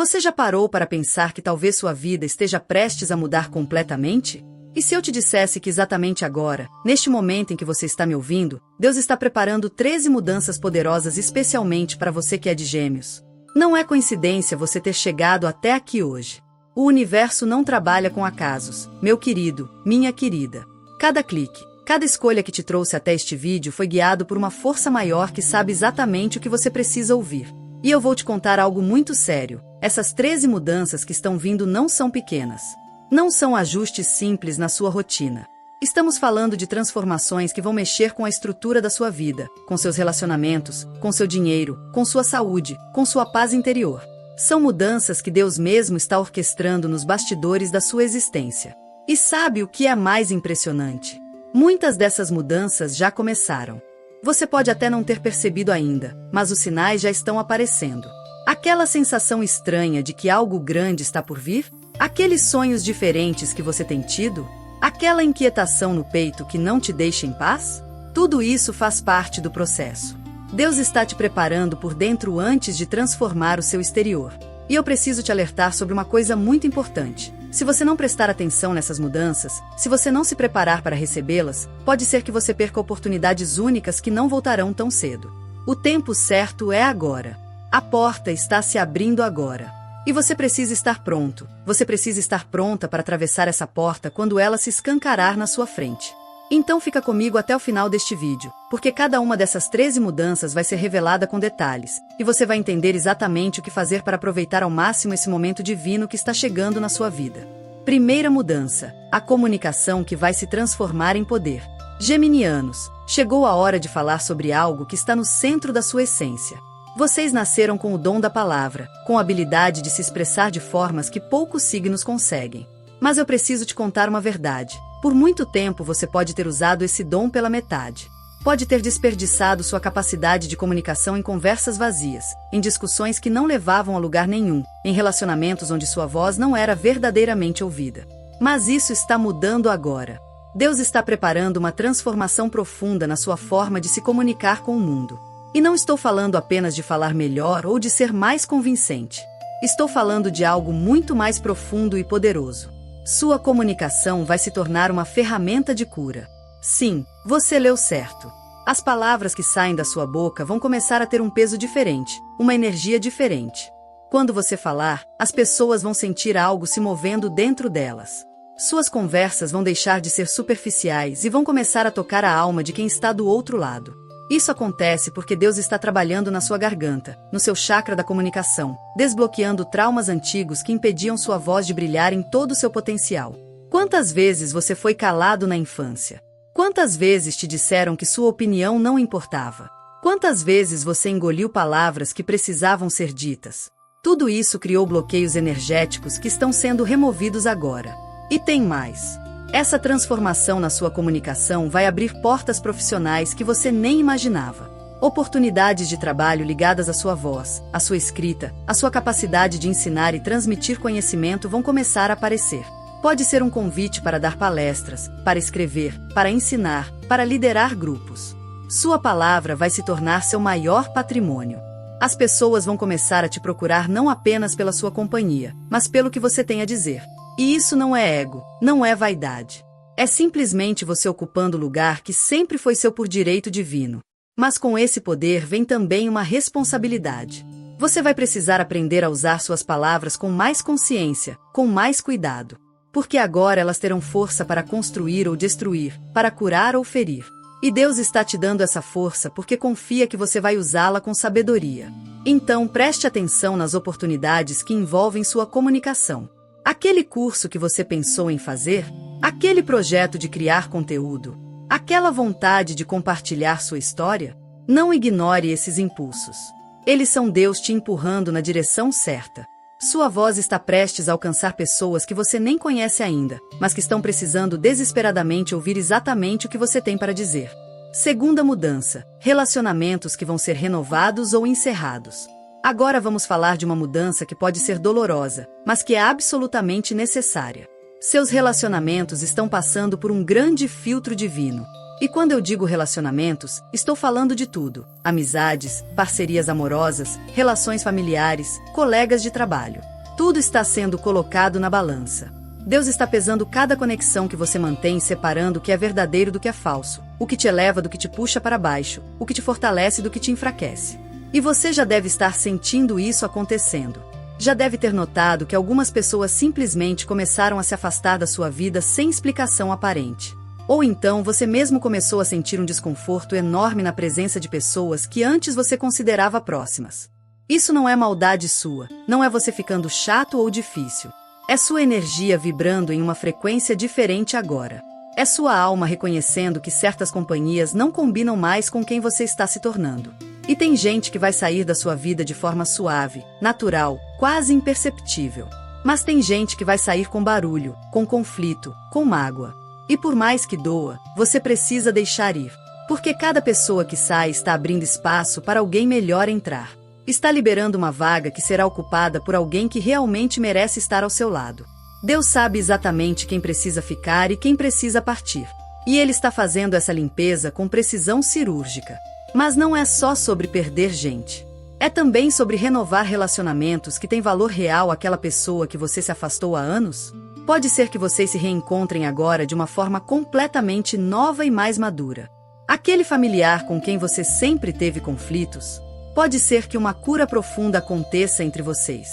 Você já parou para pensar que talvez sua vida esteja prestes a mudar completamente? E se eu te dissesse que exatamente agora, neste momento em que você está me ouvindo, Deus está preparando 13 mudanças poderosas especialmente para você que é de Gêmeos? Não é coincidência você ter chegado até aqui hoje. O universo não trabalha com acasos, meu querido, minha querida. Cada clique, cada escolha que te trouxe até este vídeo foi guiado por uma força maior que sabe exatamente o que você precisa ouvir. E eu vou te contar algo muito sério. Essas 13 mudanças que estão vindo não são pequenas. Não são ajustes simples na sua rotina. Estamos falando de transformações que vão mexer com a estrutura da sua vida, com seus relacionamentos, com seu dinheiro, com sua saúde, com sua paz interior. São mudanças que Deus mesmo está orquestrando nos bastidores da sua existência. E sabe o que é mais impressionante? Muitas dessas mudanças já começaram. Você pode até não ter percebido ainda, mas os sinais já estão aparecendo. Aquela sensação estranha de que algo grande está por vir? Aqueles sonhos diferentes que você tem tido? Aquela inquietação no peito que não te deixa em paz? Tudo isso faz parte do processo. Deus está te preparando por dentro antes de transformar o seu exterior. E eu preciso te alertar sobre uma coisa muito importante. Se você não prestar atenção nessas mudanças, se você não se preparar para recebê-las, pode ser que você perca oportunidades únicas que não voltarão tão cedo. O tempo certo é agora. A porta está se abrindo agora. E você precisa estar pronto. Você precisa estar pronta para atravessar essa porta quando ela se escancarar na sua frente. Então fica comigo até o final deste vídeo, porque cada uma dessas 13 mudanças vai ser revelada com detalhes, e você vai entender exatamente o que fazer para aproveitar ao máximo esse momento divino que está chegando na sua vida. Primeira mudança: a comunicação que vai se transformar em poder. Geminianos, chegou a hora de falar sobre algo que está no centro da sua essência. Vocês nasceram com o dom da palavra, com a habilidade de se expressar de formas que poucos signos conseguem. Mas eu preciso te contar uma verdade. Por muito tempo você pode ter usado esse dom pela metade. Pode ter desperdiçado sua capacidade de comunicação em conversas vazias, em discussões que não levavam a lugar nenhum, em relacionamentos onde sua voz não era verdadeiramente ouvida. Mas isso está mudando agora. Deus está preparando uma transformação profunda na sua forma de se comunicar com o mundo. E não estou falando apenas de falar melhor ou de ser mais convincente. Estou falando de algo muito mais profundo e poderoso. Sua comunicação vai se tornar uma ferramenta de cura. Sim, você leu certo. As palavras que saem da sua boca vão começar a ter um peso diferente, uma energia diferente. Quando você falar, as pessoas vão sentir algo se movendo dentro delas. Suas conversas vão deixar de ser superficiais e vão começar a tocar a alma de quem está do outro lado. Isso acontece porque Deus está trabalhando na sua garganta, no seu chakra da comunicação, desbloqueando traumas antigos que impediam sua voz de brilhar em todo o seu potencial. Quantas vezes você foi calado na infância? Quantas vezes te disseram que sua opinião não importava? Quantas vezes você engoliu palavras que precisavam ser ditas? Tudo isso criou bloqueios energéticos que estão sendo removidos agora. E tem mais. Essa transformação na sua comunicação vai abrir portas profissionais que você nem imaginava. Oportunidades de trabalho ligadas à sua voz, à sua escrita, à sua capacidade de ensinar e transmitir conhecimento vão começar a aparecer. Pode ser um convite para dar palestras, para escrever, para ensinar, para liderar grupos. Sua palavra vai se tornar seu maior patrimônio. As pessoas vão começar a te procurar não apenas pela sua companhia, mas pelo que você tem a dizer. E isso não é ego, não é vaidade. É simplesmente você ocupando o lugar que sempre foi seu por direito divino. Mas com esse poder vem também uma responsabilidade. Você vai precisar aprender a usar suas palavras com mais consciência, com mais cuidado. Porque agora elas terão força para construir ou destruir, para curar ou ferir. E Deus está te dando essa força porque confia que você vai usá-la com sabedoria. Então preste atenção nas oportunidades que envolvem sua comunicação. Aquele curso que você pensou em fazer, aquele projeto de criar conteúdo, aquela vontade de compartilhar sua história, não ignore esses impulsos. Eles são Deus te empurrando na direção certa. Sua voz está prestes a alcançar pessoas que você nem conhece ainda, mas que estão precisando desesperadamente ouvir exatamente o que você tem para dizer. Segunda mudança: relacionamentos que vão ser renovados ou encerrados. Agora vamos falar de uma mudança que pode ser dolorosa, mas que é absolutamente necessária. Seus relacionamentos estão passando por um grande filtro divino. E quando eu digo relacionamentos, estou falando de tudo: amizades, parcerias amorosas, relações familiares, colegas de trabalho. Tudo está sendo colocado na balança. Deus está pesando cada conexão que você mantém, separando o que é verdadeiro do que é falso, o que te eleva do que te puxa para baixo, o que te fortalece do que te enfraquece. E você já deve estar sentindo isso acontecendo. Já deve ter notado que algumas pessoas simplesmente começaram a se afastar da sua vida sem explicação aparente. Ou então você mesmo começou a sentir um desconforto enorme na presença de pessoas que antes você considerava próximas. Isso não é maldade sua, não é você ficando chato ou difícil. É sua energia vibrando em uma frequência diferente agora. É sua alma reconhecendo que certas companhias não combinam mais com quem você está se tornando. E tem gente que vai sair da sua vida de forma suave, natural, quase imperceptível. Mas tem gente que vai sair com barulho, com conflito, com mágoa. E por mais que doa, você precisa deixar ir. Porque cada pessoa que sai está abrindo espaço para alguém melhor entrar. Está liberando uma vaga que será ocupada por alguém que realmente merece estar ao seu lado. Deus sabe exatamente quem precisa ficar e quem precisa partir. E Ele está fazendo essa limpeza com precisão cirúrgica. Mas não é só sobre perder gente. É também sobre renovar relacionamentos que têm valor real àquela pessoa que você se afastou há anos. Pode ser que vocês se reencontrem agora de uma forma completamente nova e mais madura. Aquele familiar com quem você sempre teve conflitos. Pode ser que uma cura profunda aconteça entre vocês.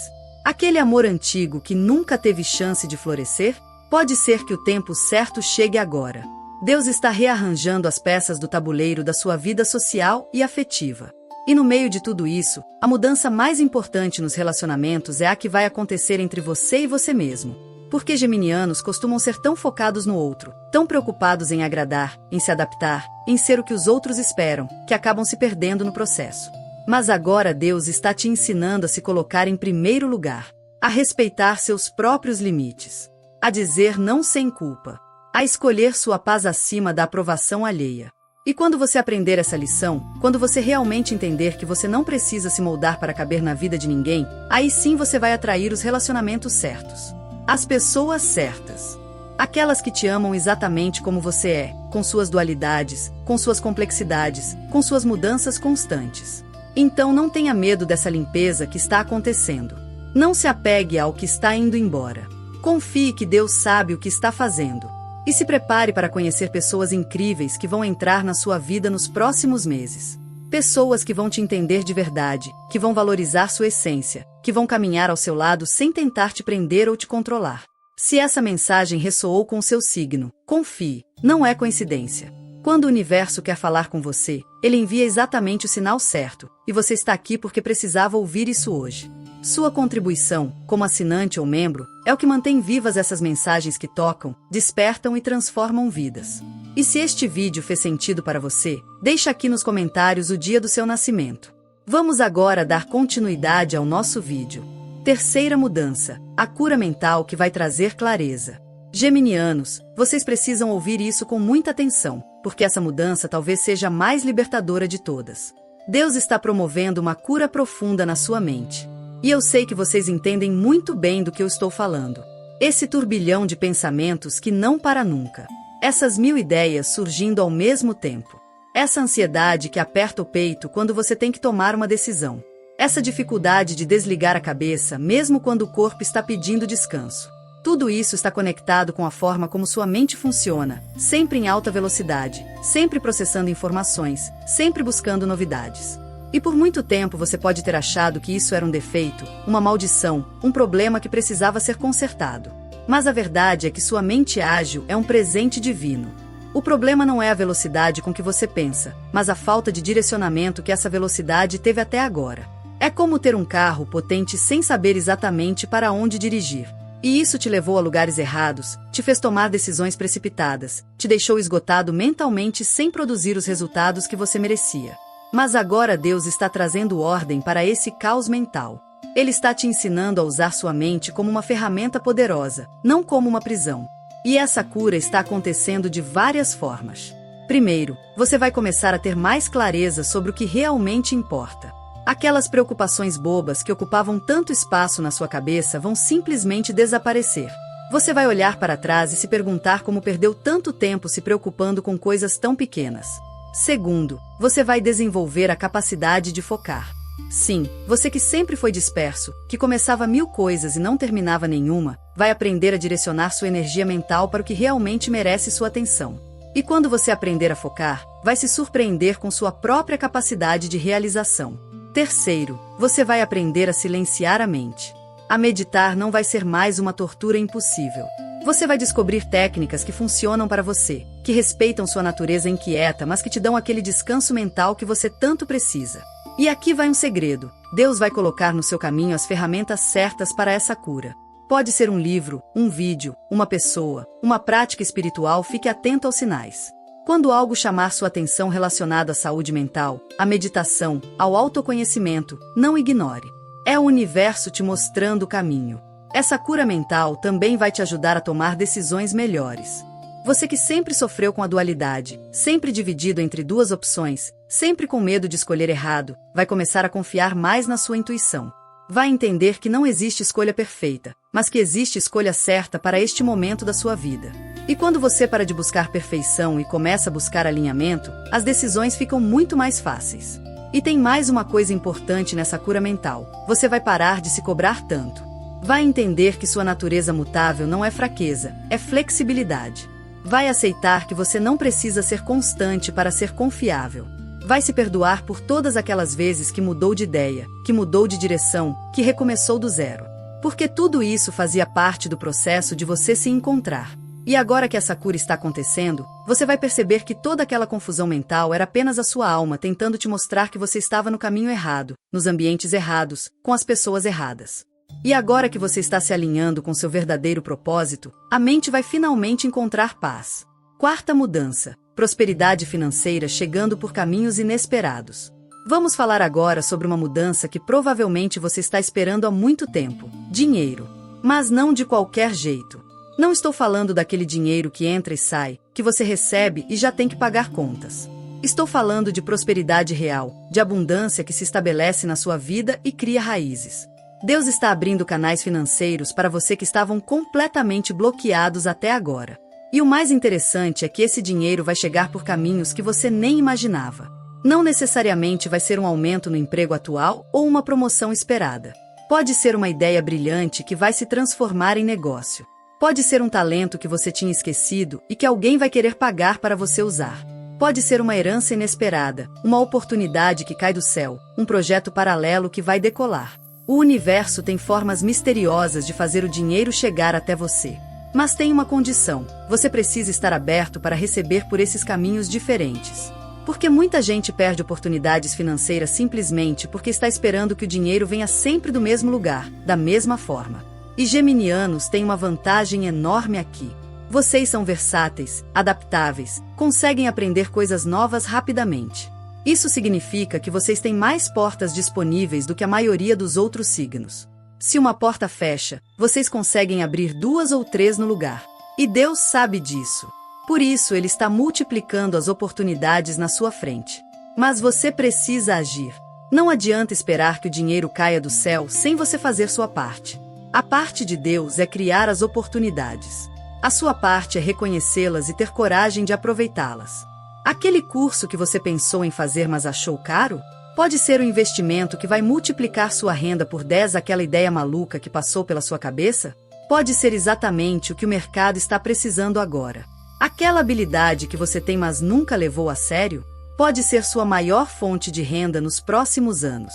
Aquele amor antigo que nunca teve chance de florescer, pode ser que o tempo certo chegue agora. Deus está rearranjando as peças do tabuleiro da sua vida social e afetiva. E no meio de tudo isso, a mudança mais importante nos relacionamentos é a que vai acontecer entre você e você mesmo. Porque geminianos costumam ser tão focados no outro, tão preocupados em agradar, em se adaptar, em ser o que os outros esperam, que acabam se perdendo no processo. Mas agora Deus está te ensinando a se colocar em primeiro lugar, a respeitar seus próprios limites, a dizer não sem culpa, a escolher sua paz acima da aprovação alheia. E quando você aprender essa lição, quando você realmente entender que você não precisa se moldar para caber na vida de ninguém, aí sim você vai atrair os relacionamentos certos, as pessoas certas. Aquelas que te amam exatamente como você é, com suas dualidades, com suas complexidades, com suas mudanças constantes. Então não tenha medo dessa limpeza que está acontecendo. Não se apegue ao que está indo embora. Confie que Deus sabe o que está fazendo. E se prepare para conhecer pessoas incríveis que vão entrar na sua vida nos próximos meses. Pessoas que vão te entender de verdade, que vão valorizar sua essência, que vão caminhar ao seu lado sem tentar te prender ou te controlar. Se essa mensagem ressoou com o seu signo, confie, não é coincidência. Quando o universo quer falar com você, ele envia exatamente o sinal certo, e você está aqui porque precisava ouvir isso hoje. Sua contribuição, como assinante ou membro, é o que mantém vivas essas mensagens que tocam, despertam e transformam vidas. E se este vídeo fez sentido para você, deixa aqui nos comentários o dia do seu nascimento. Vamos agora dar continuidade ao nosso vídeo. Terceira mudança, a cura mental que vai trazer clareza. Geminianos, vocês precisam ouvir isso com muita atenção, porque essa mudança talvez seja a mais libertadora de todas. Deus está promovendo uma cura profunda na sua mente. E eu sei que vocês entendem muito bem do que eu estou falando. Esse turbilhão de pensamentos que não para nunca. Essas 1000 ideias surgindo ao mesmo tempo. Essa ansiedade que aperta o peito quando você tem que tomar uma decisão. Essa dificuldade de desligar a cabeça mesmo quando o corpo está pedindo descanso. Tudo isso está conectado com a forma como sua mente funciona, sempre em alta velocidade, sempre processando informações, sempre buscando novidades. E por muito tempo você pode ter achado que isso era um defeito, uma maldição, um problema que precisava ser consertado. Mas a verdade é que sua mente ágil é um presente divino. O problema não é a velocidade com que você pensa, mas a falta de direcionamento que essa velocidade teve até agora. É como ter um carro potente sem saber exatamente para onde dirigir. E isso te levou a lugares errados, te fez tomar decisões precipitadas, te deixou esgotado mentalmente sem produzir os resultados que você merecia. Mas agora Deus está trazendo ordem para esse caos mental. Ele está te ensinando a usar sua mente como uma ferramenta poderosa, não como uma prisão. E essa cura está acontecendo de várias formas. Primeiro, você vai começar a ter mais clareza sobre o que realmente importa. Aquelas preocupações bobas que ocupavam tanto espaço na sua cabeça vão simplesmente desaparecer. Você vai olhar para trás e se perguntar como perdeu tanto tempo se preocupando com coisas tão pequenas. Segundo, você vai desenvolver a capacidade de focar. Sim, você que sempre foi disperso, que começava 1000 coisas e não terminava nenhuma, vai aprender a direcionar sua energia mental para o que realmente merece sua atenção. E quando você aprender a focar, vai se surpreender com sua própria capacidade de realização. Terceiro, você vai aprender a silenciar a mente. A meditar não vai ser mais uma tortura impossível. Você vai descobrir técnicas que funcionam para você, que respeitam sua natureza inquieta, mas que te dão aquele descanso mental que você tanto precisa. E aqui vai um segredo: Deus vai colocar no seu caminho as ferramentas certas para essa cura. Pode ser um livro, um vídeo, uma pessoa, uma prática espiritual, fique atento aos sinais. Quando algo chamar sua atenção relacionado à saúde mental, à meditação, ao autoconhecimento, não ignore. É o universo te mostrando o caminho. Essa cura mental também vai te ajudar a tomar decisões melhores. Você que sempre sofreu com a dualidade, sempre dividido entre duas opções, sempre com medo de escolher errado, vai começar a confiar mais na sua intuição. Vai entender que não existe escolha perfeita, mas que existe escolha certa para este momento da sua vida. E quando você para de buscar perfeição e começa a buscar alinhamento, as decisões ficam muito mais fáceis. E tem mais uma coisa importante nessa cura mental: você vai parar de se cobrar tanto. Vai entender que sua natureza mutável não é fraqueza, é flexibilidade. Vai aceitar que você não precisa ser constante para ser confiável. Vai se perdoar por todas aquelas vezes que mudou de ideia, que mudou de direção, que recomeçou do zero. Porque tudo isso fazia parte do processo de você se encontrar. E agora que essa cura está acontecendo, você vai perceber que toda aquela confusão mental era apenas a sua alma tentando te mostrar que você estava no caminho errado, nos ambientes errados, com as pessoas erradas. E agora que você está se alinhando com seu verdadeiro propósito, a mente vai finalmente encontrar paz. Quarta mudança: prosperidade financeira chegando por caminhos inesperados. Vamos falar agora sobre uma mudança que provavelmente você está esperando há muito tempo: dinheiro. Mas não de qualquer jeito. Não estou falando daquele dinheiro que entra e sai, que você recebe e já tem que pagar contas. Estou falando de prosperidade real, de abundância que se estabelece na sua vida e cria raízes. Deus está abrindo canais financeiros para você que estavam completamente bloqueados até agora. E o mais interessante é que esse dinheiro vai chegar por caminhos que você nem imaginava. Não necessariamente vai ser um aumento no emprego atual ou uma promoção esperada. Pode ser uma ideia brilhante que vai se transformar em negócio. Pode ser um talento que você tinha esquecido e que alguém vai querer pagar para você usar. Pode ser uma herança inesperada, uma oportunidade que cai do céu, um projeto paralelo que vai decolar. O universo tem formas misteriosas de fazer o dinheiro chegar até você. Mas tem uma condição: você precisa estar aberto para receber por esses caminhos diferentes. Porque muita gente perde oportunidades financeiras simplesmente porque está esperando que o dinheiro venha sempre do mesmo lugar, da mesma forma. E geminianos têm uma vantagem enorme aqui. Vocês são versáteis, adaptáveis, conseguem aprender coisas novas rapidamente. Isso significa que vocês têm mais portas disponíveis do que a maioria dos outros signos. Se uma porta fecha, vocês conseguem abrir 2 ou 3 no lugar. E Deus sabe disso. Por isso, Ele está multiplicando as oportunidades na sua frente. Mas você precisa agir. Não adianta esperar que o dinheiro caia do céu sem você fazer sua parte. A parte de Deus é criar as oportunidades. A sua parte é reconhecê-las e ter coragem de aproveitá-las. Aquele curso que você pensou em fazer mas achou caro? Pode ser um investimento que vai multiplicar sua renda por 10. Aquela ideia maluca que passou pela sua cabeça? Pode ser exatamente o que o mercado está precisando agora. Aquela habilidade que você tem mas nunca levou a sério? Pode ser sua maior fonte de renda nos próximos anos.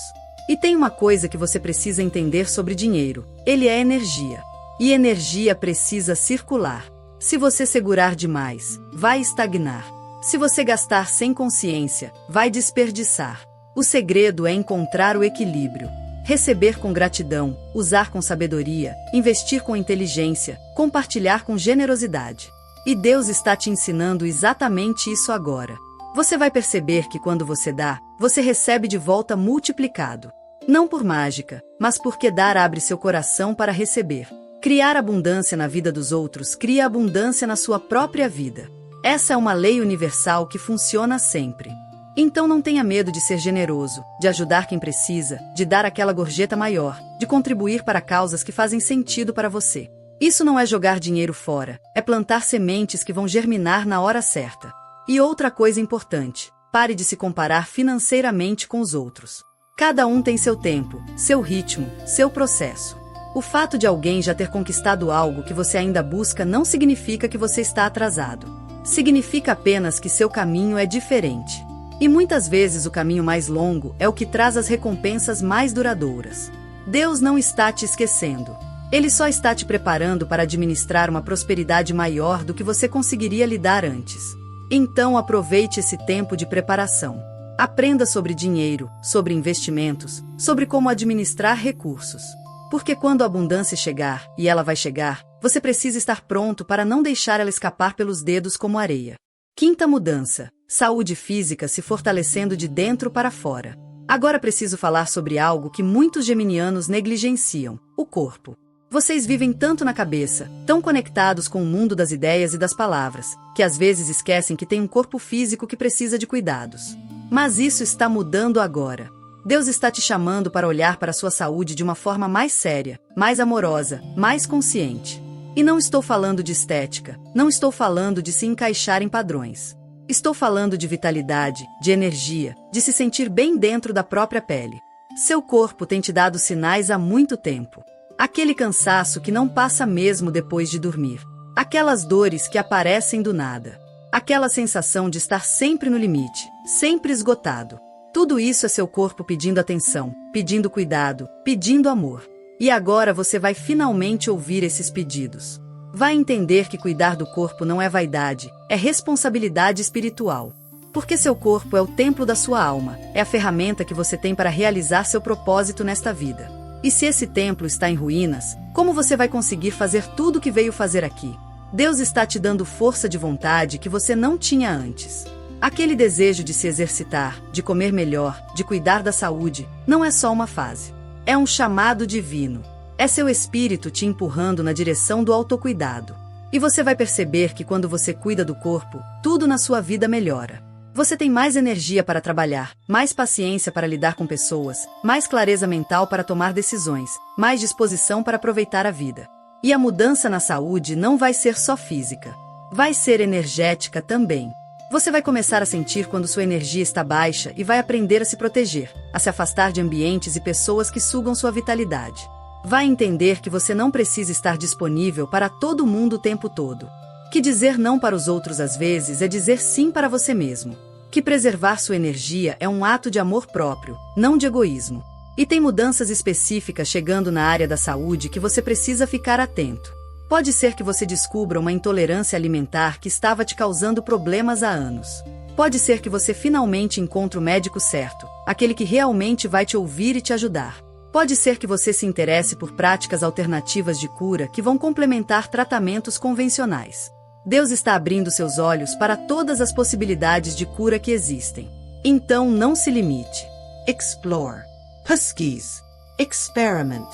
E tem uma coisa que você precisa entender sobre dinheiro: ele é energia. E energia precisa circular. Se você segurar demais, vai estagnar. Se você gastar sem consciência, vai desperdiçar. O segredo é encontrar o equilíbrio. Receber com gratidão, usar com sabedoria, investir com inteligência, compartilhar com generosidade. E Deus está te ensinando exatamente isso agora. Você vai perceber que quando você dá, você recebe de volta multiplicado. Não por mágica, mas porque dar abre seu coração para receber. Criar abundância na vida dos outros cria abundância na sua própria vida. Essa é uma lei universal que funciona sempre. Então não tenha medo de ser generoso, de ajudar quem precisa, de dar aquela gorjeta maior, de contribuir para causas que fazem sentido para você. Isso não é jogar dinheiro fora, é plantar sementes que vão germinar na hora certa. E outra coisa importante: pare de se comparar financeiramente com os outros. Cada um tem seu tempo, seu ritmo, seu processo. O fato de alguém já ter conquistado algo que você ainda busca não significa que você está atrasado. Significa apenas que seu caminho é diferente. E muitas vezes o caminho mais longo é o que traz as recompensas mais duradouras. Deus não está te esquecendo. Ele só está te preparando para administrar uma prosperidade maior do que você conseguiria lidar antes. Então aproveite esse tempo de preparação. Aprenda sobre dinheiro, sobre investimentos, sobre como administrar recursos. Porque quando a abundância chegar, e ela vai chegar, você precisa estar pronto para não deixar ela escapar pelos dedos como areia. Quinta mudança: saúde física se fortalecendo de dentro para fora. Agora preciso falar sobre algo que muitos geminianos negligenciam: o corpo. Vocês vivem tanto na cabeça, tão conectados com o mundo das ideias e das palavras, que às vezes esquecem que tem um corpo físico que precisa de cuidados. Mas isso está mudando agora. Deus está te chamando para olhar para a sua saúde de uma forma mais séria, mais amorosa, mais consciente. E não estou falando de estética, não estou falando de se encaixar em padrões. Estou falando de vitalidade, de energia, de se sentir bem dentro da própria pele. Seu corpo tem te dado sinais há muito tempo. Aquele cansaço que não passa mesmo depois de dormir. Aquelas dores que aparecem do nada. Aquela sensação de estar sempre no limite, sempre esgotado. Tudo isso é seu corpo pedindo atenção, pedindo cuidado, pedindo amor. E agora você vai finalmente ouvir esses pedidos. Vai entender que cuidar do corpo não é vaidade, é responsabilidade espiritual. Porque seu corpo é o templo da sua alma, é a ferramenta que você tem para realizar seu propósito nesta vida. E se esse templo está em ruínas, como você vai conseguir fazer tudo o que veio fazer aqui? Deus está te dando força de vontade que você não tinha antes. Aquele desejo de se exercitar, de comer melhor, de cuidar da saúde, não é só uma fase. É um chamado divino. É seu espírito te empurrando na direção do autocuidado. E você vai perceber que quando você cuida do corpo, tudo na sua vida melhora. Você tem mais energia para trabalhar, mais paciência para lidar com pessoas, mais clareza mental para tomar decisões, mais disposição para aproveitar a vida. E a mudança na saúde não vai ser só física. Vai ser energética também. Você vai começar a sentir quando sua energia está baixa e vai aprender a se proteger, a se afastar de ambientes e pessoas que sugam sua vitalidade. Vai entender que você não precisa estar disponível para todo mundo o tempo todo. Que dizer não para os outros às vezes é dizer sim para você mesmo. Que preservar sua energia é um ato de amor próprio, não de egoísmo. E tem mudanças específicas chegando na área da saúde que você precisa ficar atento. Pode ser que você descubra uma intolerância alimentar que estava te causando problemas há anos. Pode ser que você finalmente encontre o médico certo, aquele que realmente vai te ouvir e te ajudar. Pode ser que você se interesse por práticas alternativas de cura que vão complementar tratamentos convencionais. Deus está abrindo seus olhos para todas as possibilidades de cura que existem. Então não se limite. Explore. Pesquise. Experiment.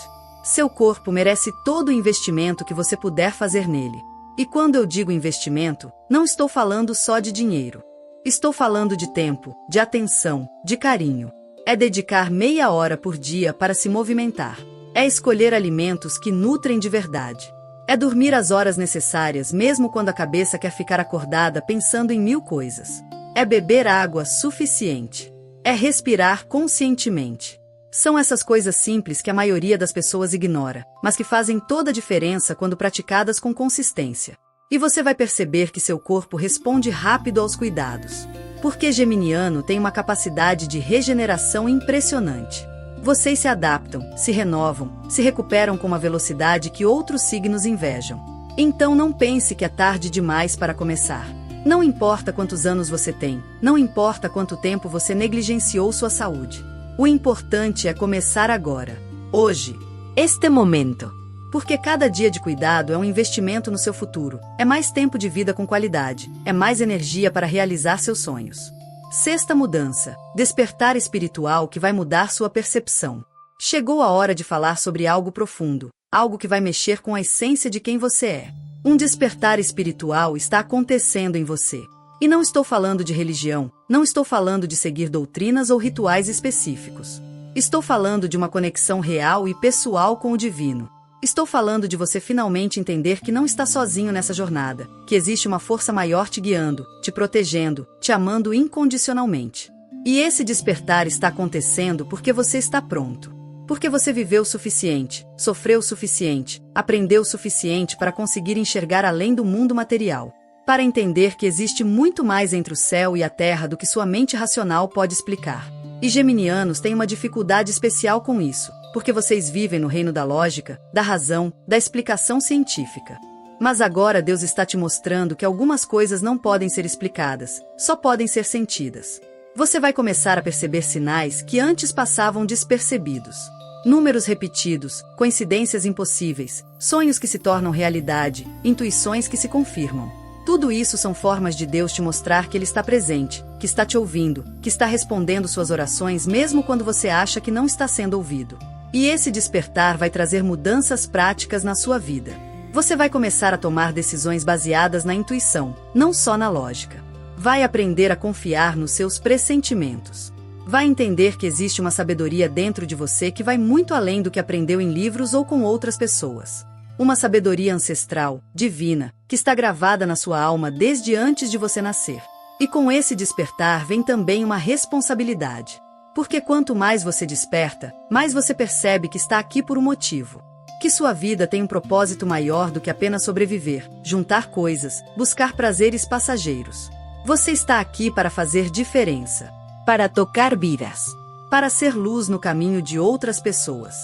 Seu corpo merece todo o investimento que você puder fazer nele. E quando eu digo investimento, não estou falando só de dinheiro. Estou falando de tempo, de atenção, de carinho. É dedicar meia hora por dia para se movimentar. É escolher alimentos que nutrem de verdade. É dormir as horas necessárias mesmo quando a cabeça quer ficar acordada pensando em 1000 coisas. É beber água suficiente. É respirar conscientemente. São essas coisas simples que a maioria das pessoas ignora, mas que fazem toda a diferença quando praticadas com consistência. E você vai perceber que seu corpo responde rápido aos cuidados. Porque geminiano tem uma capacidade de regeneração impressionante. Vocês se adaptam, se renovam, se recuperam com uma velocidade que outros signos invejam. Então não pense que é tarde demais para começar. Não importa quantos anos você tem, não importa quanto tempo você negligenciou sua saúde. O importante é começar agora, hoje, este momento. Porque cada dia de cuidado é um investimento no seu futuro, é mais tempo de vida com qualidade, é mais energia para realizar seus sonhos. Sexta mudança: despertar espiritual que vai mudar sua percepção. Chegou a hora de falar sobre algo profundo, algo que vai mexer com a essência de quem você é. Um despertar espiritual está acontecendo em você. E não estou falando de religião, não estou falando de seguir doutrinas ou rituais específicos. Estou falando de uma conexão real e pessoal com o divino. Estou falando de você finalmente entender que não está sozinho nessa jornada, que existe uma força maior te guiando, te protegendo, te amando incondicionalmente. E esse despertar está acontecendo porque você está pronto. Porque você viveu o suficiente, sofreu o suficiente, aprendeu o suficiente para conseguir enxergar além do mundo material. Para entender que existe muito mais entre o céu e a terra do que sua mente racional pode explicar. E geminianos têm uma dificuldade especial com isso, porque vocês vivem no reino da lógica, da razão, da explicação científica. Mas agora Deus está te mostrando que algumas coisas não podem ser explicadas, só podem ser sentidas. Você vai começar a perceber sinais que antes passavam despercebidos. Números repetidos, coincidências impossíveis, sonhos que se tornam realidade, intuições que se confirmam. Tudo isso são formas de Deus te mostrar que Ele está presente, que está te ouvindo, que está respondendo suas orações mesmo quando você acha que não está sendo ouvido. E esse despertar vai trazer mudanças práticas na sua vida. Você vai começar a tomar decisões baseadas na intuição, não só na lógica. Vai aprender a confiar nos seus pressentimentos. Vai entender que existe uma sabedoria dentro de você que vai muito além do que aprendeu em livros ou com outras pessoas. Uma sabedoria ancestral, divina, que está gravada na sua alma desde antes de você nascer. E com esse despertar vem também uma responsabilidade. Porque quanto mais você desperta, mais você percebe que está aqui por um motivo. Que sua vida tem um propósito maior do que apenas sobreviver, juntar coisas, buscar prazeres passageiros. Você está aqui para fazer diferença, para tocar vidas, para ser luz no caminho de outras pessoas.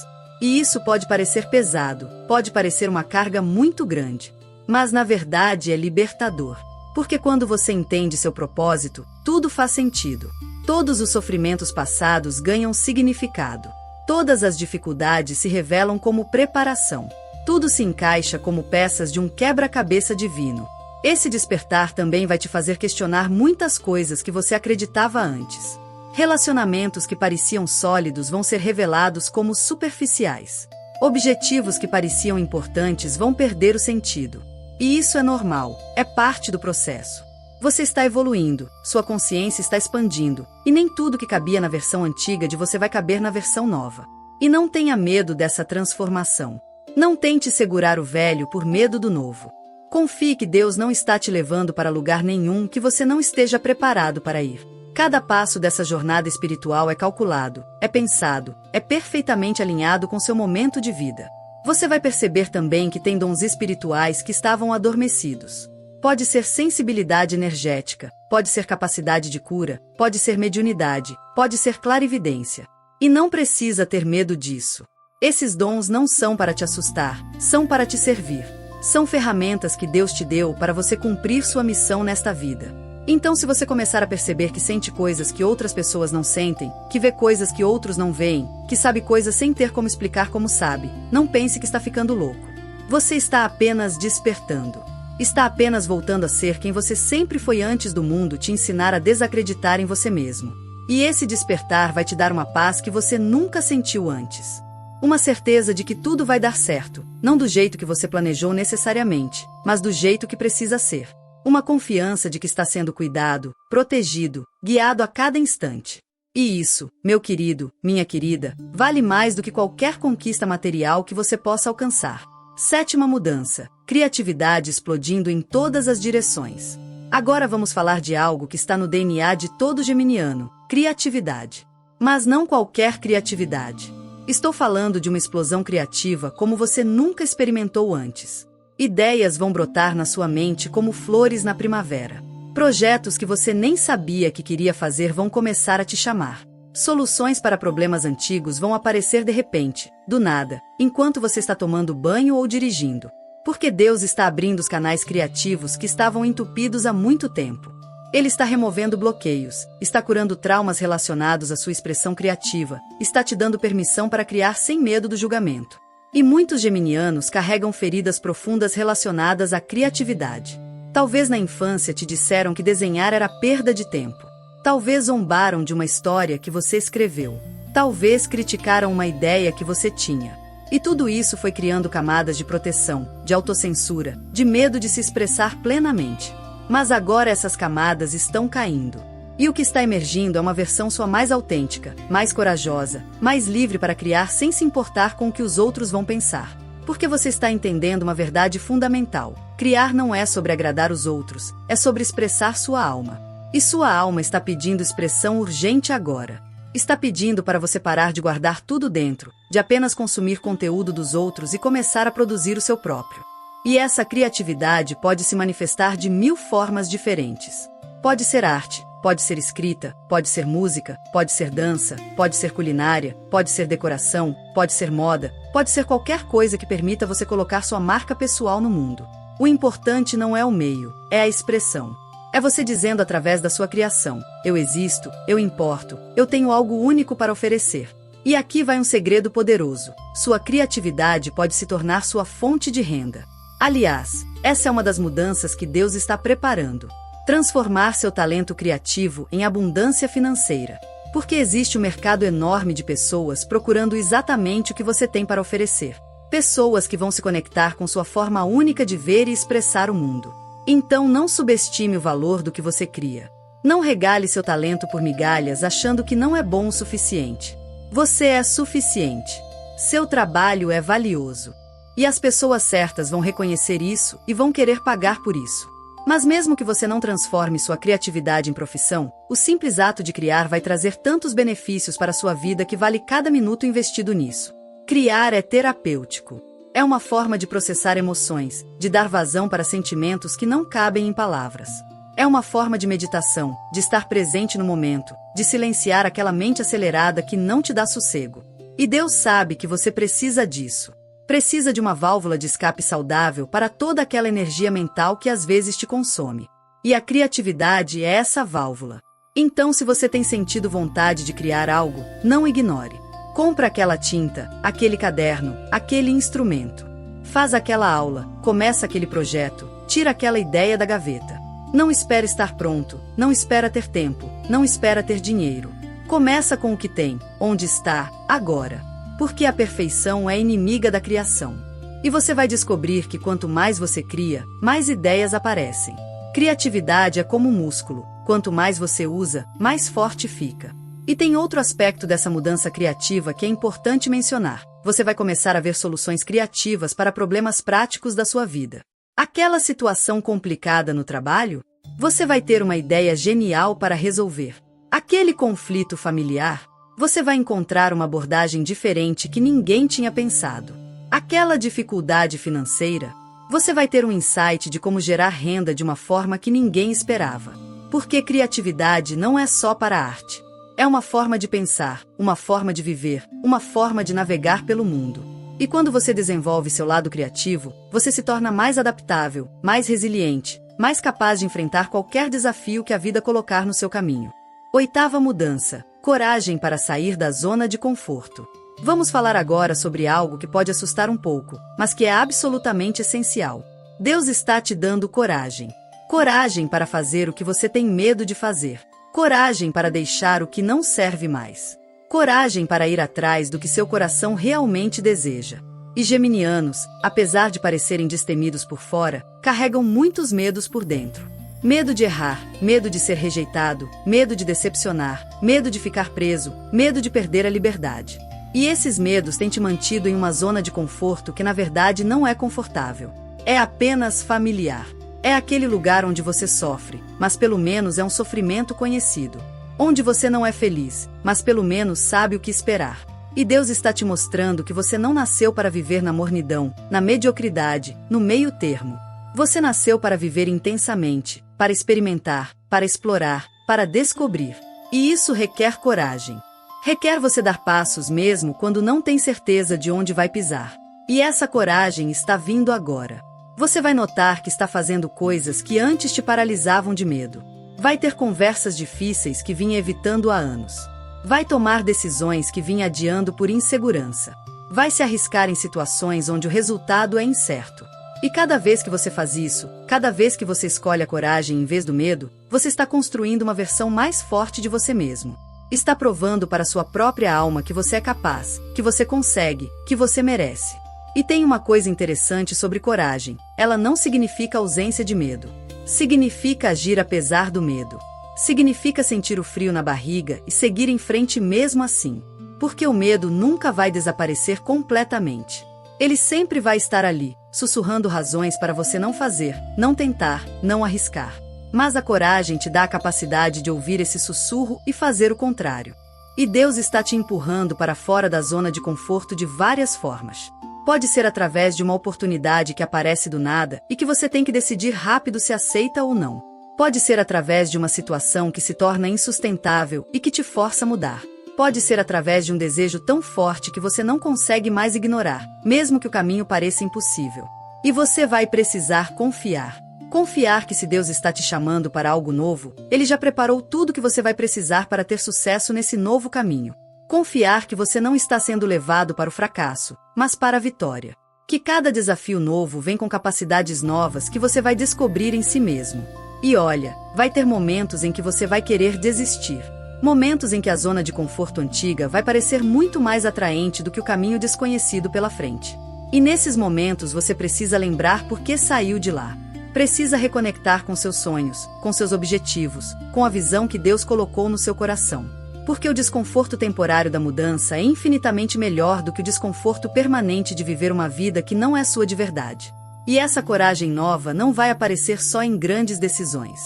E isso pode parecer pesado, pode parecer uma carga muito grande, mas na verdade é libertador. Porque quando você entende seu propósito, tudo faz sentido. Todos os sofrimentos passados ganham significado. Todas as dificuldades se revelam como preparação. Tudo se encaixa como peças de um quebra-cabeça divino. Esse despertar também vai te fazer questionar muitas coisas que você acreditava antes. Relacionamentos que pareciam sólidos vão ser revelados como superficiais. Objetivos que pareciam importantes vão perder o sentido. E isso é normal, é parte do processo. Você está evoluindo, sua consciência está expandindo, e nem tudo que cabia na versão antiga de você vai caber na versão nova. E não tenha medo dessa transformação. Não tente segurar o velho por medo do novo. Confie que Deus não está te levando para lugar nenhum que você não esteja preparado para ir. Cada passo dessa jornada espiritual é calculado, é pensado, é perfeitamente alinhado com seu momento de vida. Você vai perceber também que tem dons espirituais que estavam adormecidos. Pode ser sensibilidade energética, pode ser capacidade de cura, pode ser mediunidade, pode ser clarividência. E não precisa ter medo disso. Esses dons não são para te assustar, são para te servir. São ferramentas que Deus te deu para você cumprir sua missão nesta vida. Então, se você começar a perceber que sente coisas que outras pessoas não sentem, que vê coisas que outros não veem, que sabe coisas sem ter como explicar como sabe, não pense que está ficando louco. Você está apenas despertando. Está apenas voltando a ser quem você sempre foi antes do mundo te ensinar a desacreditar em você mesmo. E esse despertar vai te dar uma paz que você nunca sentiu antes. Uma certeza de que tudo vai dar certo, não do jeito que você planejou necessariamente, mas do jeito que precisa ser. Uma confiança de que está sendo cuidado, protegido, guiado a cada instante. E isso, meu querido, minha querida, vale mais do que qualquer conquista material que você possa alcançar. 7ª mudança, criatividade explodindo em todas as direções. Agora vamos falar de algo que está no DNA de todo geminiano, criatividade. Mas não qualquer criatividade. Estou falando de uma explosão criativa como você nunca experimentou antes. Ideias vão brotar na sua mente como flores na primavera. Projetos que você nem sabia que queria fazer vão começar a te chamar. Soluções para problemas antigos vão aparecer de repente, do nada, enquanto você está tomando banho ou dirigindo. Porque Deus está abrindo os canais criativos que estavam entupidos há muito tempo. Ele está removendo bloqueios, está curando traumas relacionados à sua expressão criativa, está te dando permissão para criar sem medo do julgamento. E muitos geminianos carregam feridas profundas relacionadas à criatividade. Talvez na infância te disseram que desenhar era perda de tempo. Talvez zombaram de uma história que você escreveu. Talvez criticaram uma ideia que você tinha. E tudo isso foi criando camadas de proteção, de autocensura, de medo de se expressar plenamente. Mas agora essas camadas estão caindo. E o que está emergindo é uma versão sua mais autêntica, mais corajosa, mais livre para criar sem se importar com o que os outros vão pensar. Porque você está entendendo uma verdade fundamental. Criar não é sobre agradar os outros, é sobre expressar sua alma. E sua alma está pedindo expressão urgente agora. Está pedindo para você parar de guardar tudo dentro, de apenas consumir conteúdo dos outros e começar a produzir o seu próprio. E essa criatividade pode se manifestar de 1000 formas diferentes. Pode ser arte, pode ser escrita, pode ser música, pode ser dança, pode ser culinária, pode ser decoração, pode ser moda, pode ser qualquer coisa que permita você colocar sua marca pessoal no mundo. O importante não é o meio, é a expressão. É você dizendo através da sua criação: eu existo, eu importo, eu tenho algo único para oferecer. E aqui vai um segredo poderoso: sua criatividade pode se tornar sua fonte de renda. Aliás, essa é uma das mudanças que Deus está preparando. Transformar seu talento criativo em abundância financeira. Porque existe um mercado enorme de pessoas procurando exatamente o que você tem para oferecer. Pessoas que vão se conectar com sua forma única de ver e expressar o mundo. Então não subestime o valor do que você cria. Não regale seu talento por migalhas achando que não é bom o suficiente. Você é suficiente. Seu trabalho é valioso. E as pessoas certas vão reconhecer isso e vão querer pagar por isso. Mas mesmo que você não transforme sua criatividade em profissão, o simples ato de criar vai trazer tantos benefícios para sua vida que vale cada minuto investido nisso. Criar é terapêutico. É uma forma de processar emoções, de dar vazão para sentimentos que não cabem em palavras. É uma forma de meditação, de estar presente no momento, de silenciar aquela mente acelerada que não te dá sossego. E Deus sabe que você precisa disso. Precisa de uma válvula de escape saudável para toda aquela energia mental que às vezes te consome. E a criatividade é essa válvula. Então, se você tem sentido vontade de criar algo, não ignore. Compra aquela tinta, aquele caderno, aquele instrumento. Faz aquela aula, começa aquele projeto, tira aquela ideia da gaveta. Não espera estar pronto, não espera ter tempo, não espera ter dinheiro. Começa com o que tem, onde está, agora. Porque a perfeição é inimiga da criação. E você vai descobrir que quanto mais você cria, mais ideias aparecem. Criatividade é como um músculo, quanto mais você usa, mais forte fica. E tem outro aspecto dessa mudança criativa que é importante mencionar. Você vai começar a ver soluções criativas para problemas práticos da sua vida. Aquela situação complicada no trabalho? Você vai ter uma ideia genial para resolver. Aquele conflito familiar? Você vai encontrar uma abordagem diferente que ninguém tinha pensado. Aquela dificuldade financeira? Você vai ter um insight de como gerar renda de uma forma que ninguém esperava. Porque criatividade não é só para a arte. É uma forma de pensar, uma forma de viver, uma forma de navegar pelo mundo. E quando você desenvolve seu lado criativo, você se torna mais adaptável, mais resiliente, mais capaz de enfrentar qualquer desafio que a vida colocar no seu caminho. 8ª mudança: coragem para sair da zona de conforto. Vamos falar agora sobre algo que pode assustar um pouco, mas que é absolutamente essencial. Deus está te dando coragem. Coragem para fazer o que você tem medo de fazer. Coragem para deixar o que não serve mais. Coragem para ir atrás do que seu coração realmente deseja. E geminianos, apesar de parecerem destemidos por fora, carregam muitos medos por dentro. Medo de errar, medo de ser rejeitado, medo de decepcionar, medo de ficar preso, medo de perder a liberdade. E esses medos têm te mantido em uma zona de conforto que na verdade não é confortável. É apenas familiar. É aquele lugar onde você sofre, mas pelo menos é um sofrimento conhecido. Onde você não é feliz, mas pelo menos sabe o que esperar. E Deus está te mostrando que você não nasceu para viver na mornidão, na mediocridade, no meio termo. Você nasceu para viver intensamente, para experimentar, para explorar, para descobrir. E isso requer coragem. Requer você dar passos mesmo quando não tem certeza de onde vai pisar. E essa coragem está vindo agora. Você vai notar que está fazendo coisas que antes te paralisavam de medo. Vai ter conversas difíceis que vinha evitando há anos. Vai tomar decisões que vinha adiando por insegurança. Vai se arriscar em situações onde o resultado é incerto. E cada vez que você faz isso, cada vez que você escolhe a coragem em vez do medo, você está construindo uma versão mais forte de você mesmo. Está provando para sua própria alma que você é capaz, que você consegue, que você merece. E tem uma coisa interessante sobre coragem: ela não significa ausência de medo. Significa agir apesar do medo. Significa sentir o frio na barriga e seguir em frente mesmo assim. Porque o medo nunca vai desaparecer completamente. Ele sempre vai estar ali, sussurrando razões para você não fazer, não tentar, não arriscar. Mas a coragem te dá a capacidade de ouvir esse sussurro e fazer o contrário. E Deus está te empurrando para fora da zona de conforto de várias formas. Pode ser através de uma oportunidade que aparece do nada e que você tem que decidir rápido se aceita ou não. Pode ser através de uma situação que se torna insustentável e que te força a mudar. Pode ser através de um desejo tão forte que você não consegue mais ignorar, mesmo que o caminho pareça impossível. E você vai precisar confiar. Confiar que se Deus está te chamando para algo novo, Ele já preparou tudo que você vai precisar para ter sucesso nesse novo caminho. Confiar que você não está sendo levado para o fracasso, mas para a vitória. Que cada desafio novo vem com capacidades novas que você vai descobrir em si mesmo. E olha, vai ter momentos em que você vai querer desistir. Momentos em que a zona de conforto antiga vai parecer muito mais atraente do que o caminho desconhecido pela frente. E nesses momentos você precisa lembrar por que saiu de lá. Precisa reconectar com seus sonhos, com seus objetivos, com a visão que Deus colocou no seu coração. Porque o desconforto temporário da mudança é infinitamente melhor do que o desconforto permanente de viver uma vida que não é sua de verdade. E essa coragem nova não vai aparecer só em grandes decisões.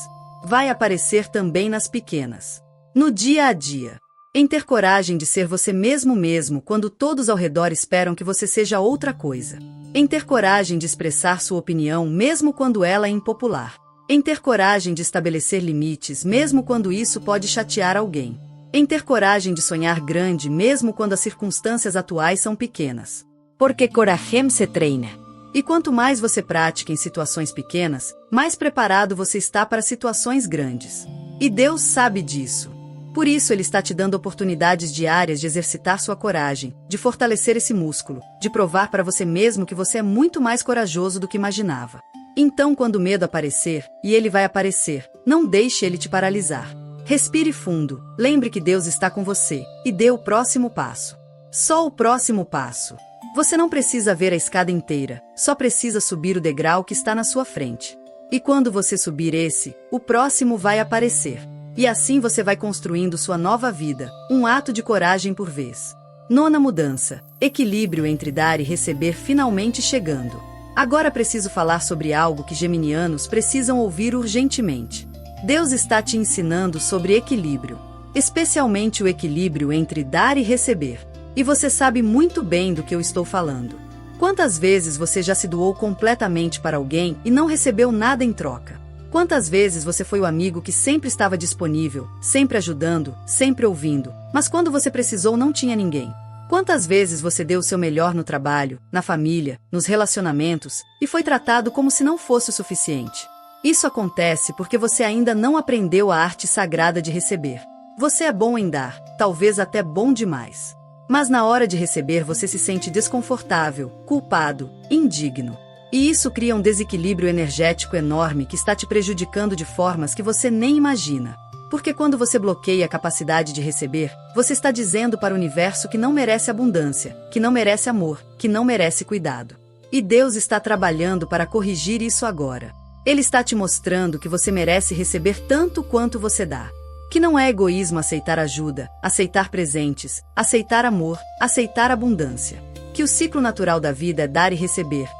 Vai aparecer também nas pequenas. No dia a dia. Em ter coragem de ser você mesmo quando todos ao redor esperam que você seja outra coisa. Em ter coragem de expressar sua opinião mesmo quando ela é impopular. Em ter coragem de estabelecer limites mesmo quando isso pode chatear alguém. Em ter coragem de sonhar grande mesmo quando as circunstâncias atuais são pequenas. Porque coragem se treina. E quanto mais você pratica em situações pequenas, mais preparado você está para situações grandes. E Deus sabe disso. Por isso Ele está te dando oportunidades diárias de exercitar sua coragem, de fortalecer esse músculo, de provar para você mesmo que você é muito mais corajoso do que imaginava. Então, quando o medo aparecer, e ele vai aparecer, não deixe ele te paralisar. Respire fundo, lembre que Deus está com você, e dê o próximo passo. Só o próximo passo. Você não precisa ver a escada inteira, só precisa subir o degrau que está na sua frente. E quando você subir esse, o próximo vai aparecer. E assim você vai construindo sua nova vida, um ato de coragem por vez. Nona mudança, equilíbrio entre dar e receber finalmente chegando. Agora preciso falar sobre algo que geminianos precisam ouvir urgentemente. Deus está te ensinando sobre equilíbrio, especialmente o equilíbrio entre dar e receber. E você sabe muito bem do que eu estou falando. Quantas vezes você já se doou completamente para alguém e não recebeu nada em troca? Quantas vezes você foi o amigo que sempre estava disponível, sempre ajudando, sempre ouvindo, mas quando você precisou não tinha ninguém? Quantas vezes você deu o seu melhor no trabalho, na família, nos relacionamentos, e foi tratado como se não fosse o suficiente? Isso acontece porque você ainda não aprendeu a arte sagrada de receber. Você é bom em dar, talvez até bom demais. Mas na hora de receber você se sente desconfortável, culpado, indigno. E isso cria um desequilíbrio energético enorme que está te prejudicando de formas que você nem imagina. Porque quando você bloqueia a capacidade de receber, você está dizendo para o universo que não merece abundância, que não merece amor, que não merece cuidado. E Deus está trabalhando para corrigir isso agora. Ele está te mostrando que você merece receber tanto quanto você dá. Que não é egoísmo aceitar ajuda, aceitar presentes, aceitar amor, aceitar abundância. Que o ciclo natural da vida é dar e receber,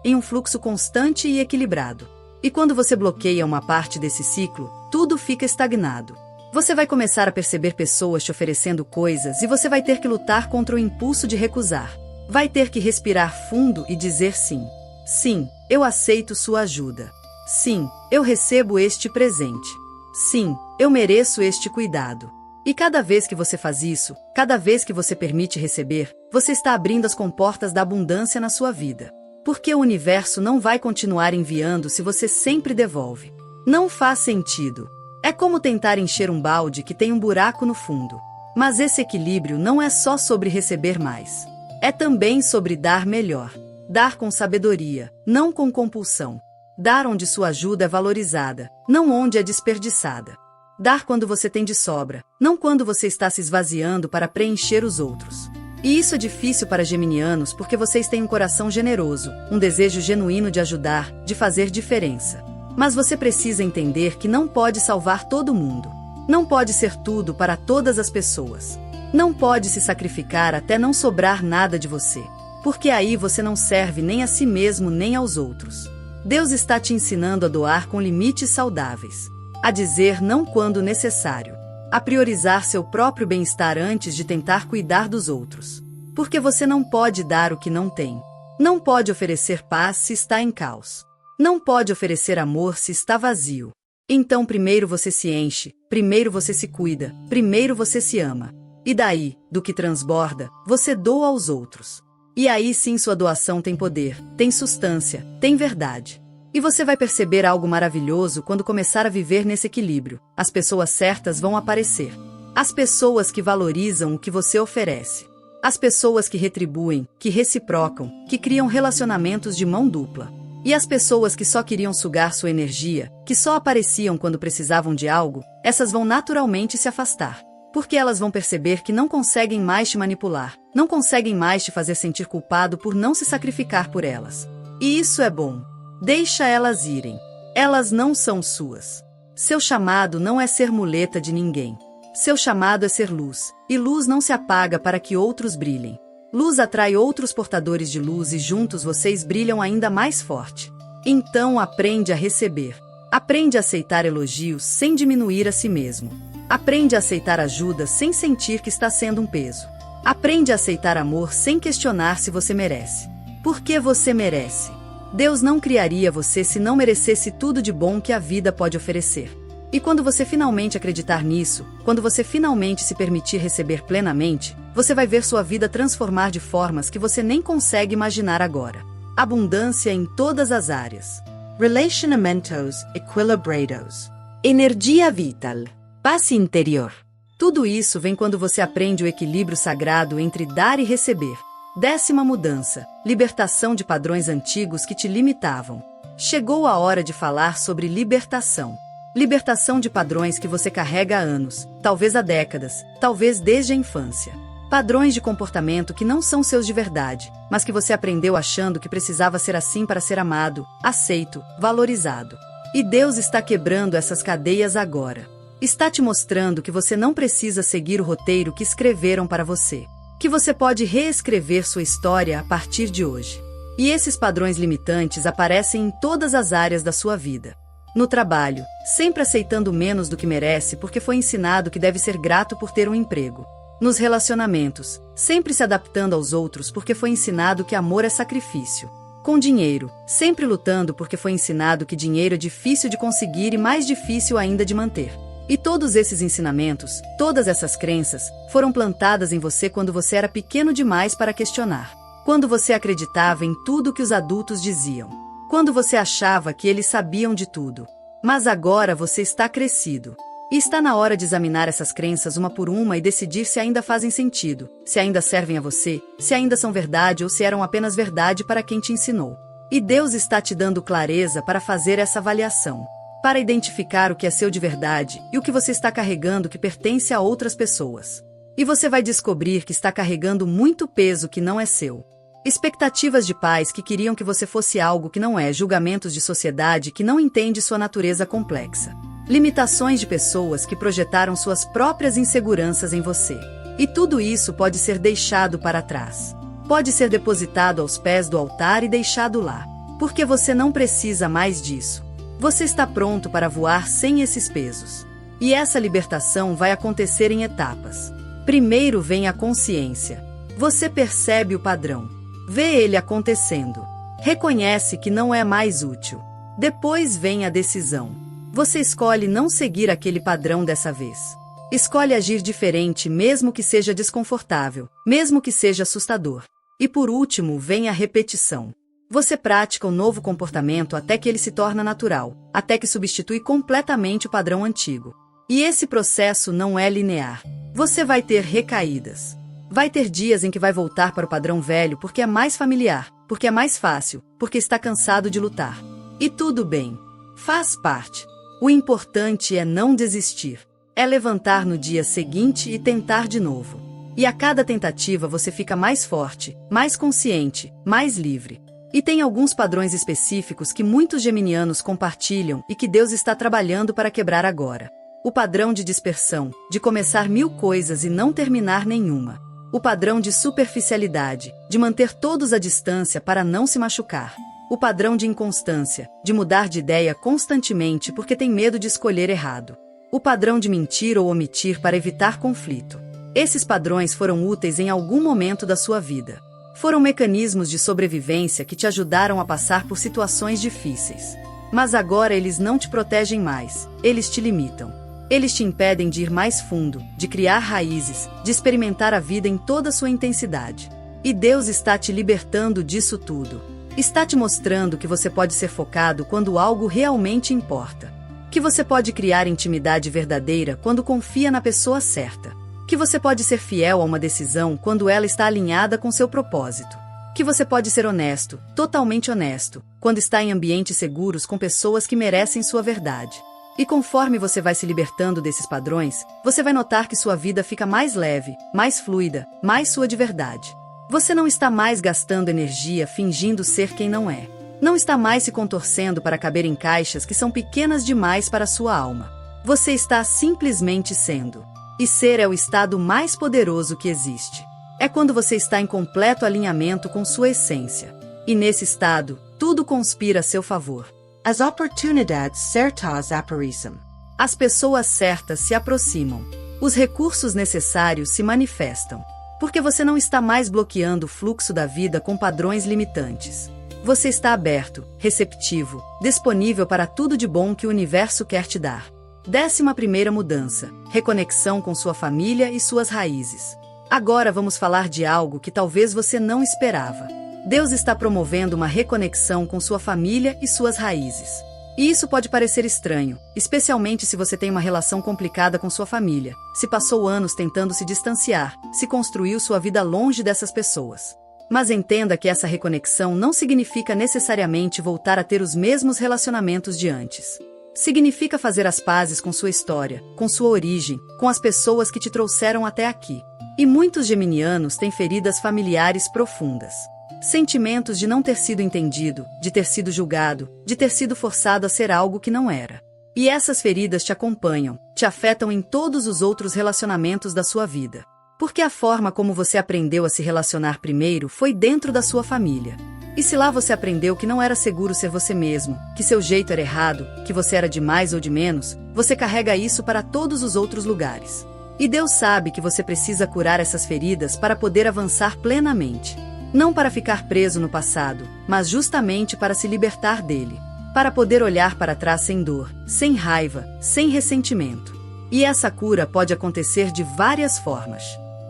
em um fluxo constante e equilibrado. E quando você bloqueia uma parte desse ciclo, tudo fica estagnado. Você vai começar a perceber pessoas te oferecendo coisas e você vai ter que lutar contra o impulso de recusar. Vai ter que respirar fundo e dizer sim. Sim, eu aceito sua ajuda. Sim, eu recebo este presente. Sim, eu mereço este cuidado. E cada vez que você faz isso, cada vez que você permite receber, você está abrindo as comportas da abundância na sua vida. Porque o universo não vai continuar enviando se você sempre devolve. Não faz sentido. É como tentar encher um balde que tem um buraco no fundo. Mas esse equilíbrio não é só sobre receber mais. É também sobre dar melhor. Dar com sabedoria, não com compulsão. Dar onde sua ajuda é valorizada, não onde é desperdiçada. Dar quando você tem de sobra, não quando você está se esvaziando para preencher os outros. E isso é difícil para geminianos porque vocês têm um coração generoso, um desejo genuíno de ajudar, de fazer diferença. Mas você precisa entender que não pode salvar todo mundo. Não pode ser tudo para todas as pessoas. Não pode se sacrificar até não sobrar nada de você. Porque aí você não serve nem a si mesmo nem aos outros. Deus está te ensinando a doar com limites saudáveis, a dizer não quando necessário, a priorizar seu próprio bem-estar antes de tentar cuidar dos outros. Porque você não pode dar o que não tem. Não pode oferecer paz se está em caos. Não pode oferecer amor se está vazio. Então primeiro você se enche, primeiro você se cuida, primeiro você se ama. E daí, do que transborda, você doa aos outros. E aí sim sua doação tem poder, tem substância, tem verdade. E você vai perceber algo maravilhoso quando começar a viver nesse equilíbrio. As pessoas certas vão aparecer. As pessoas que valorizam o que você oferece. As pessoas que retribuem, que reciprocam, que criam relacionamentos de mão dupla. E as pessoas que só queriam sugar sua energia, que só apareciam quando precisavam de algo, essas vão naturalmente se afastar. Porque elas vão perceber que não conseguem mais te manipular, não conseguem mais te fazer sentir culpado por não se sacrificar por elas. E isso é bom. Deixa elas irem. Elas não são suas. Seu chamado não é ser muleta de ninguém. Seu chamado é ser luz, e luz não se apaga para que outros brilhem. Luz atrai outros portadores de luz e juntos vocês brilham ainda mais forte. Então aprende a receber. Aprende a aceitar elogios sem diminuir a si mesmo. Aprende a aceitar ajuda sem sentir que está sendo um peso. Aprende a aceitar amor sem questionar se você merece. Porque você merece. Deus não criaria você se não merecesse tudo de bom que a vida pode oferecer. E quando você finalmente acreditar nisso, quando você finalmente se permitir receber plenamente, você vai ver sua vida transformar de formas que você nem consegue imaginar agora. Abundância em todas as áreas. Relacionamentos equilibrados. Energia vital. Paz interior. Tudo isso vem quando você aprende o equilíbrio sagrado entre dar e receber. 10ª mudança. Libertação de padrões antigos que te limitavam. Chegou a hora de falar sobre libertação. Libertação de padrões que você carrega há anos, talvez há décadas, talvez desde a infância. Padrões de comportamento que não são seus de verdade, mas que você aprendeu achando que precisava ser assim para ser amado, aceito, valorizado. E Deus está quebrando essas cadeias agora. Está te mostrando que você não precisa seguir o roteiro que escreveram para você. Que você pode reescrever sua história a partir de hoje. E esses padrões limitantes aparecem em todas as áreas da sua vida. No trabalho, sempre aceitando menos do que merece porque foi ensinado que deve ser grato por ter um emprego. Nos relacionamentos, sempre se adaptando aos outros porque foi ensinado que amor é sacrifício. Com dinheiro, sempre lutando porque foi ensinado que dinheiro é difícil de conseguir e mais difícil ainda de manter. E todos esses ensinamentos, todas essas crenças, foram plantadas em você quando você era pequeno demais para questionar. Quando você acreditava em tudo que os adultos diziam. Quando você achava que eles sabiam de tudo. Mas agora você está crescido. E está na hora de examinar essas crenças uma por uma e decidir se ainda fazem sentido, se ainda servem a você, se ainda são verdade ou se eram apenas verdade para quem te ensinou. E Deus está te dando clareza para fazer essa avaliação. Para identificar o que é seu de verdade e o que você está carregando que pertence a outras pessoas. E você vai descobrir que está carregando muito peso que não é seu. Expectativas de pais que queriam que você fosse algo que não é, julgamentos de sociedade que não entende sua natureza complexa. Limitações de pessoas que projetaram suas próprias inseguranças em você. E tudo isso pode ser deixado para trás. Pode ser depositado aos pés do altar e deixado lá. Porque você não precisa mais disso. Você está pronto para voar sem esses pesos. E essa libertação vai acontecer em etapas. Primeiro vem a consciência. Você percebe o padrão. Vê ele acontecendo. Reconhece que não é mais útil. Depois vem a decisão. Você escolhe não seguir aquele padrão dessa vez. Escolhe agir diferente mesmo que seja desconfortável, mesmo que seja assustador. E por último vem a repetição. Você pratica o novo comportamento até que ele se torna natural, até que substitui completamente o padrão antigo. E esse processo não é linear. Você vai ter recaídas. Vai ter dias em que vai voltar para o padrão velho porque é mais familiar, porque é mais fácil, porque está cansado de lutar. E tudo bem. Faz parte. O importante é não desistir. É levantar no dia seguinte e tentar de novo. E a cada tentativa você fica mais forte, mais consciente, mais livre. E tem alguns padrões específicos que muitos geminianos compartilham e que Deus está trabalhando para quebrar agora. O padrão de dispersão, de começar 1000 coisas e não terminar nenhuma. O padrão de superficialidade, de manter todos à distância para não se machucar. O padrão de inconstância, de mudar de ideia constantemente porque tem medo de escolher errado. O padrão de mentir ou omitir para evitar conflito. Esses padrões foram úteis em algum momento da sua vida. Foram mecanismos de sobrevivência que te ajudaram a passar por situações difíceis. Mas agora eles não te protegem mais, eles te limitam. Eles te impedem de ir mais fundo, de criar raízes, de experimentar a vida em toda a sua intensidade. E Deus está te libertando disso tudo. Está te mostrando que você pode ser focado quando algo realmente importa. Que você pode criar intimidade verdadeira quando confia na pessoa certa. Que você pode ser fiel a uma decisão quando ela está alinhada com seu propósito. Que você pode ser honesto, totalmente honesto, quando está em ambientes seguros com pessoas que merecem sua verdade. E conforme você vai se libertando desses padrões, você vai notar que sua vida fica mais leve, mais fluida, mais sua de verdade. Você não está mais gastando energia fingindo ser quem não é. Não está mais se contorcendo para caber em caixas que são pequenas demais para a sua alma. Você está simplesmente sendo. E ser é o estado mais poderoso que existe. É quando você está em completo alinhamento com sua essência. E nesse estado, tudo conspira a seu favor. As oportunidades certas aparecem. As pessoas certas se aproximam. Os recursos necessários se manifestam. Porque você não está mais bloqueando o fluxo da vida com padrões limitantes. Você está aberto, receptivo, disponível para tudo de bom que o universo quer te dar. 11ª mudança: reconexão com sua família e suas raízes. Agora vamos falar de algo que talvez você não esperava. Deus está promovendo uma reconexão com sua família e suas raízes. E isso pode parecer estranho, especialmente se você tem uma relação complicada com sua família, se passou anos tentando se distanciar, se construiu sua vida longe dessas pessoas. Mas entenda que essa reconexão não significa necessariamente voltar a ter os mesmos relacionamentos de antes. Significa fazer as pazes com sua história, com sua origem, com as pessoas que te trouxeram até aqui. E muitos geminianos têm feridas familiares profundas. Sentimentos de não ter sido entendido, de ter sido julgado, de ter sido forçado a ser algo que não era. E essas feridas te acompanham, te afetam em todos os outros relacionamentos da sua vida. Porque a forma como você aprendeu a se relacionar primeiro foi dentro da sua família. E se lá você aprendeu que não era seguro ser você mesmo, que seu jeito era errado, que você era de mais ou de menos, você carrega isso para todos os outros lugares. E Deus sabe que você precisa curar essas feridas para poder avançar plenamente. Não para ficar preso no passado, mas justamente para se libertar dele. Para poder olhar para trás sem dor, sem raiva, sem ressentimento. E essa cura pode acontecer de várias formas.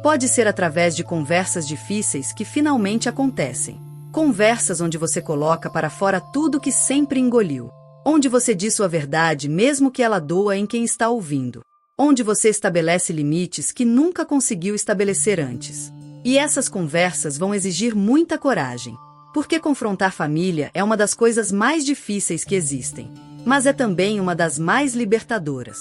Pode ser através de conversas difíceis que finalmente acontecem. Conversas onde você coloca para fora tudo que sempre engoliu. Onde você diz sua verdade mesmo que ela doa em quem está ouvindo. Onde você estabelece limites que nunca conseguiu estabelecer antes. E essas conversas vão exigir muita coragem. Porque confrontar família é uma das coisas mais difíceis que existem. Mas é também uma das mais libertadoras.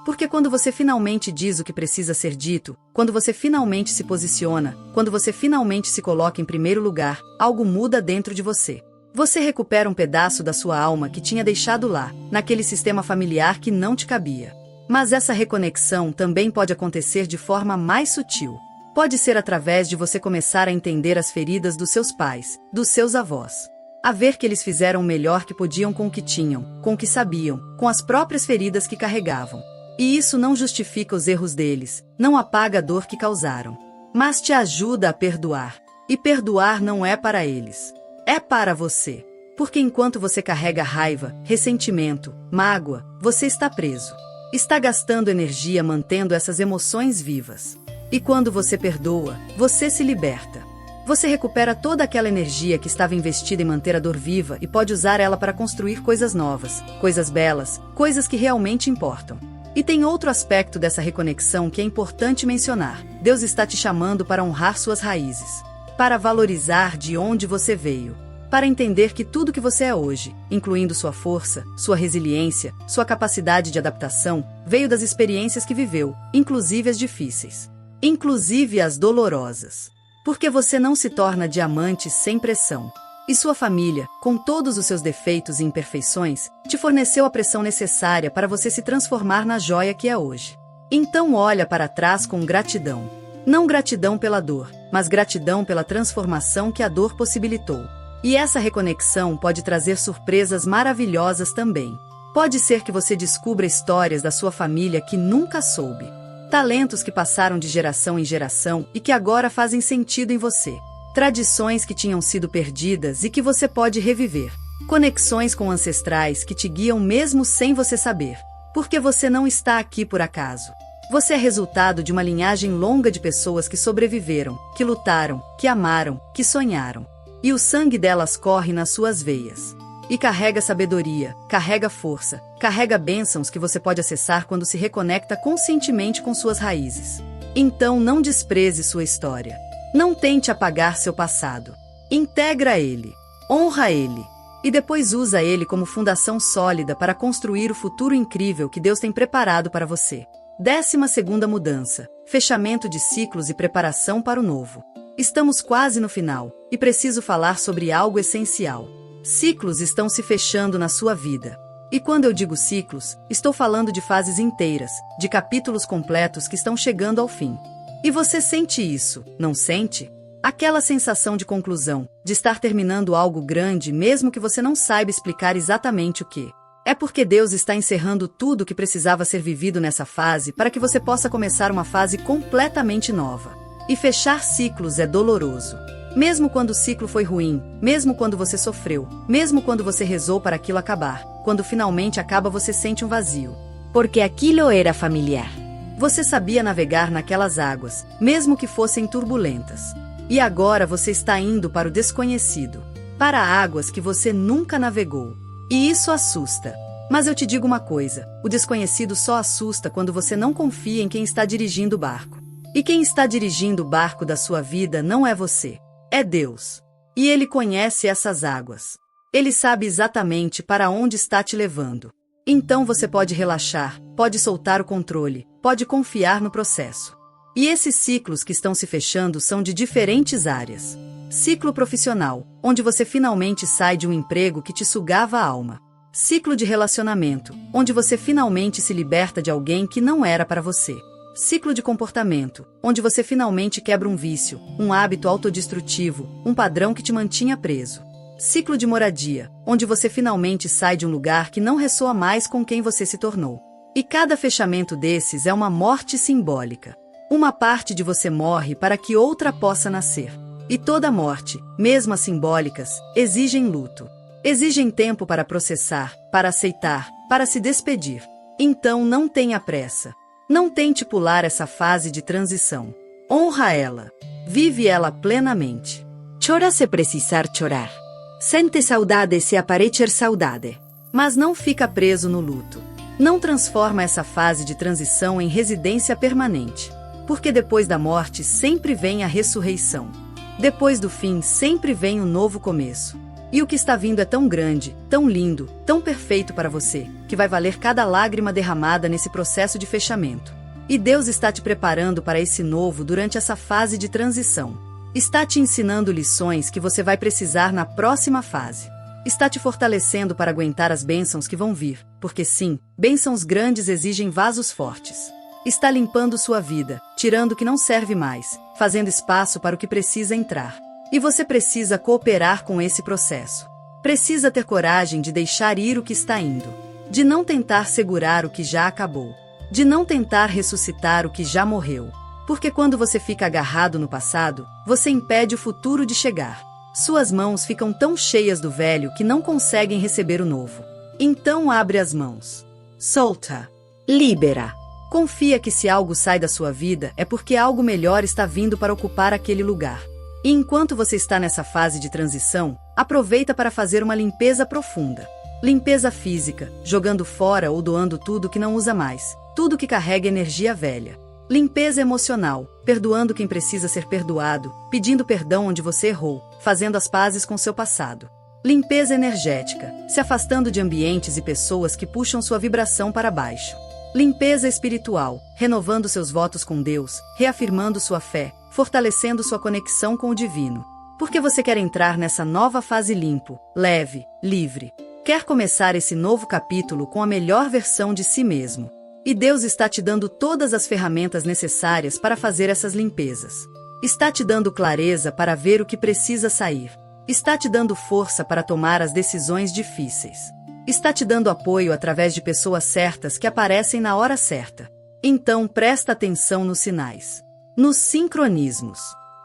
Porque quando você finalmente diz o que precisa ser dito, quando você finalmente se posiciona, quando você finalmente se coloca em primeiro lugar, algo muda dentro de você. Você recupera um pedaço da sua alma que tinha deixado lá, naquele sistema familiar que não te cabia. Mas essa reconexão também pode acontecer de forma mais sutil. Pode ser através de você começar a entender as feridas dos seus pais, dos seus avós. A ver que eles fizeram o melhor que podiam com o que tinham, com o que sabiam, com as próprias feridas que carregavam. E isso não justifica os erros deles, não apaga a dor que causaram. Mas te ajuda a perdoar. E perdoar não é para eles. É para você. Porque enquanto você carrega raiva, ressentimento, mágoa, você está preso. Está gastando energia mantendo essas emoções vivas. E quando você perdoa, você se liberta. Você recupera toda aquela energia que estava investida em manter a dor viva e pode usar ela para construir coisas novas, coisas belas, coisas que realmente importam. E tem outro aspecto dessa reconexão que é importante mencionar. Deus está te chamando para honrar suas raízes. Para valorizar de onde você veio. Para entender que tudo que você é hoje, incluindo sua força, sua resiliência, sua capacidade de adaptação, veio das experiências que viveu, inclusive as difíceis. Inclusive as dolorosas. Porque você não se torna diamante sem pressão. E sua família, com todos os seus defeitos e imperfeições, te forneceu a pressão necessária para você se transformar na joia que é hoje. Então olha para trás com gratidão. Não gratidão pela dor, mas gratidão pela transformação que a dor possibilitou. E essa reconexão pode trazer surpresas maravilhosas também. Pode ser que você descubra histórias da sua família que nunca soube. Talentos que passaram de geração em geração e que agora fazem sentido em você. Tradições que tinham sido perdidas e que você pode reviver. Conexões com ancestrais que te guiam mesmo sem você saber. Porque você não está aqui por acaso. Você é resultado de uma linhagem longa de pessoas que sobreviveram, que lutaram, que amaram, que sonharam. E o sangue delas corre nas suas veias. E carrega sabedoria, carrega força, carrega bênçãos que você pode acessar quando se reconecta conscientemente com suas raízes. Então não despreze sua história. Não tente apagar seu passado. Integra ele. Honra ele. E depois usa ele como fundação sólida para construir o futuro incrível que Deus tem preparado para você. 12ª mudança. Fechamento de ciclos e preparação para o novo. Estamos quase no final, e preciso falar sobre algo essencial. Ciclos estão se fechando na sua vida. E quando eu digo ciclos, estou falando de fases inteiras, de capítulos completos que estão chegando ao fim. E você sente isso, não sente? Aquela sensação de conclusão, de estar terminando algo grande mesmo que você não saiba explicar exatamente o que. É porque Deus está encerrando tudo o que precisava ser vivido nessa fase para que você possa começar uma fase completamente nova. E fechar ciclos é doloroso. Mesmo quando o ciclo foi ruim, mesmo quando você sofreu, mesmo quando você rezou para aquilo acabar, quando finalmente acaba você sente um vazio. Porque aquilo era familiar. Você sabia navegar naquelas águas, mesmo que fossem turbulentas. E agora você está indo para o desconhecido, para águas que você nunca navegou. E isso assusta. Mas eu te digo uma coisa, o desconhecido só assusta quando você não confia em quem está dirigindo o barco. E quem está dirigindo o barco da sua vida não é você. É Deus. E Ele conhece essas águas. Ele sabe exatamente para onde está te levando. Então você pode relaxar, pode soltar o controle, pode confiar no processo. E esses ciclos que estão se fechando são de diferentes áreas. Ciclo profissional, onde você finalmente sai de um emprego que te sugava a alma. Ciclo de relacionamento, onde você finalmente se liberta de alguém que não era para você. Ciclo de comportamento, onde você finalmente quebra um vício, um hábito autodestrutivo, um padrão que te mantinha preso. Ciclo de moradia, onde você finalmente sai de um lugar que não ressoa mais com quem você se tornou. E cada fechamento desses é uma morte simbólica. Uma parte de você morre para que outra possa nascer. E toda morte, mesmo as simbólicas, exigem luto. Exigem tempo para processar, para aceitar, para se despedir. Então não tenha pressa. Não tente pular essa fase de transição. Honra ela. Vive ela plenamente. Chora se precisar chorar. Sente saudade se aparecer saudade. Mas não fica preso no luto. Não transforma essa fase de transição em residência permanente. Porque depois da morte sempre vem a ressurreição. Depois do fim sempre vem um novo começo. E o que está vindo é tão grande, tão lindo, tão perfeito para você, que vai valer cada lágrima derramada nesse processo de fechamento. E Deus está te preparando para esse novo durante essa fase de transição. Está te ensinando lições que você vai precisar na próxima fase. Está te fortalecendo para aguentar as bênçãos que vão vir, porque sim, bênçãos grandes exigem vasos fortes. Está limpando sua vida, tirando o que não serve mais, fazendo espaço para o que precisa entrar. E você precisa cooperar com esse processo. Precisa ter coragem de deixar ir o que está indo. De não tentar segurar o que já acabou. De não tentar ressuscitar o que já morreu. Porque quando você fica agarrado no passado, você impede o futuro de chegar. Suas mãos ficam tão cheias do velho que não conseguem receber o novo. Então abre as mãos. Solta. Libera. Confia que se algo sai da sua vida é porque algo melhor está vindo para ocupar aquele lugar. E enquanto você está nessa fase de transição, aproveita para fazer uma limpeza profunda. Limpeza física, jogando fora ou doando tudo que não usa mais, tudo que carrega energia velha. Limpeza emocional, perdoando quem precisa ser perdoado, pedindo perdão onde você errou, fazendo as pazes com seu passado. Limpeza energética, se afastando de ambientes e pessoas que puxam sua vibração para baixo. Limpeza espiritual, renovando seus votos com Deus, reafirmando sua fé, fortalecendo sua conexão com o divino. Porque você quer entrar nessa nova fase limpo, leve, livre. Quer começar esse novo capítulo com a melhor versão de si mesmo. E Deus está te dando todas as ferramentas necessárias para fazer essas limpezas. Está te dando clareza para ver o que precisa sair. Está te dando força para tomar as decisões difíceis. Está te dando apoio através de pessoas certas que aparecem na hora certa. Então presta atenção nos sinais, nos sincronismos,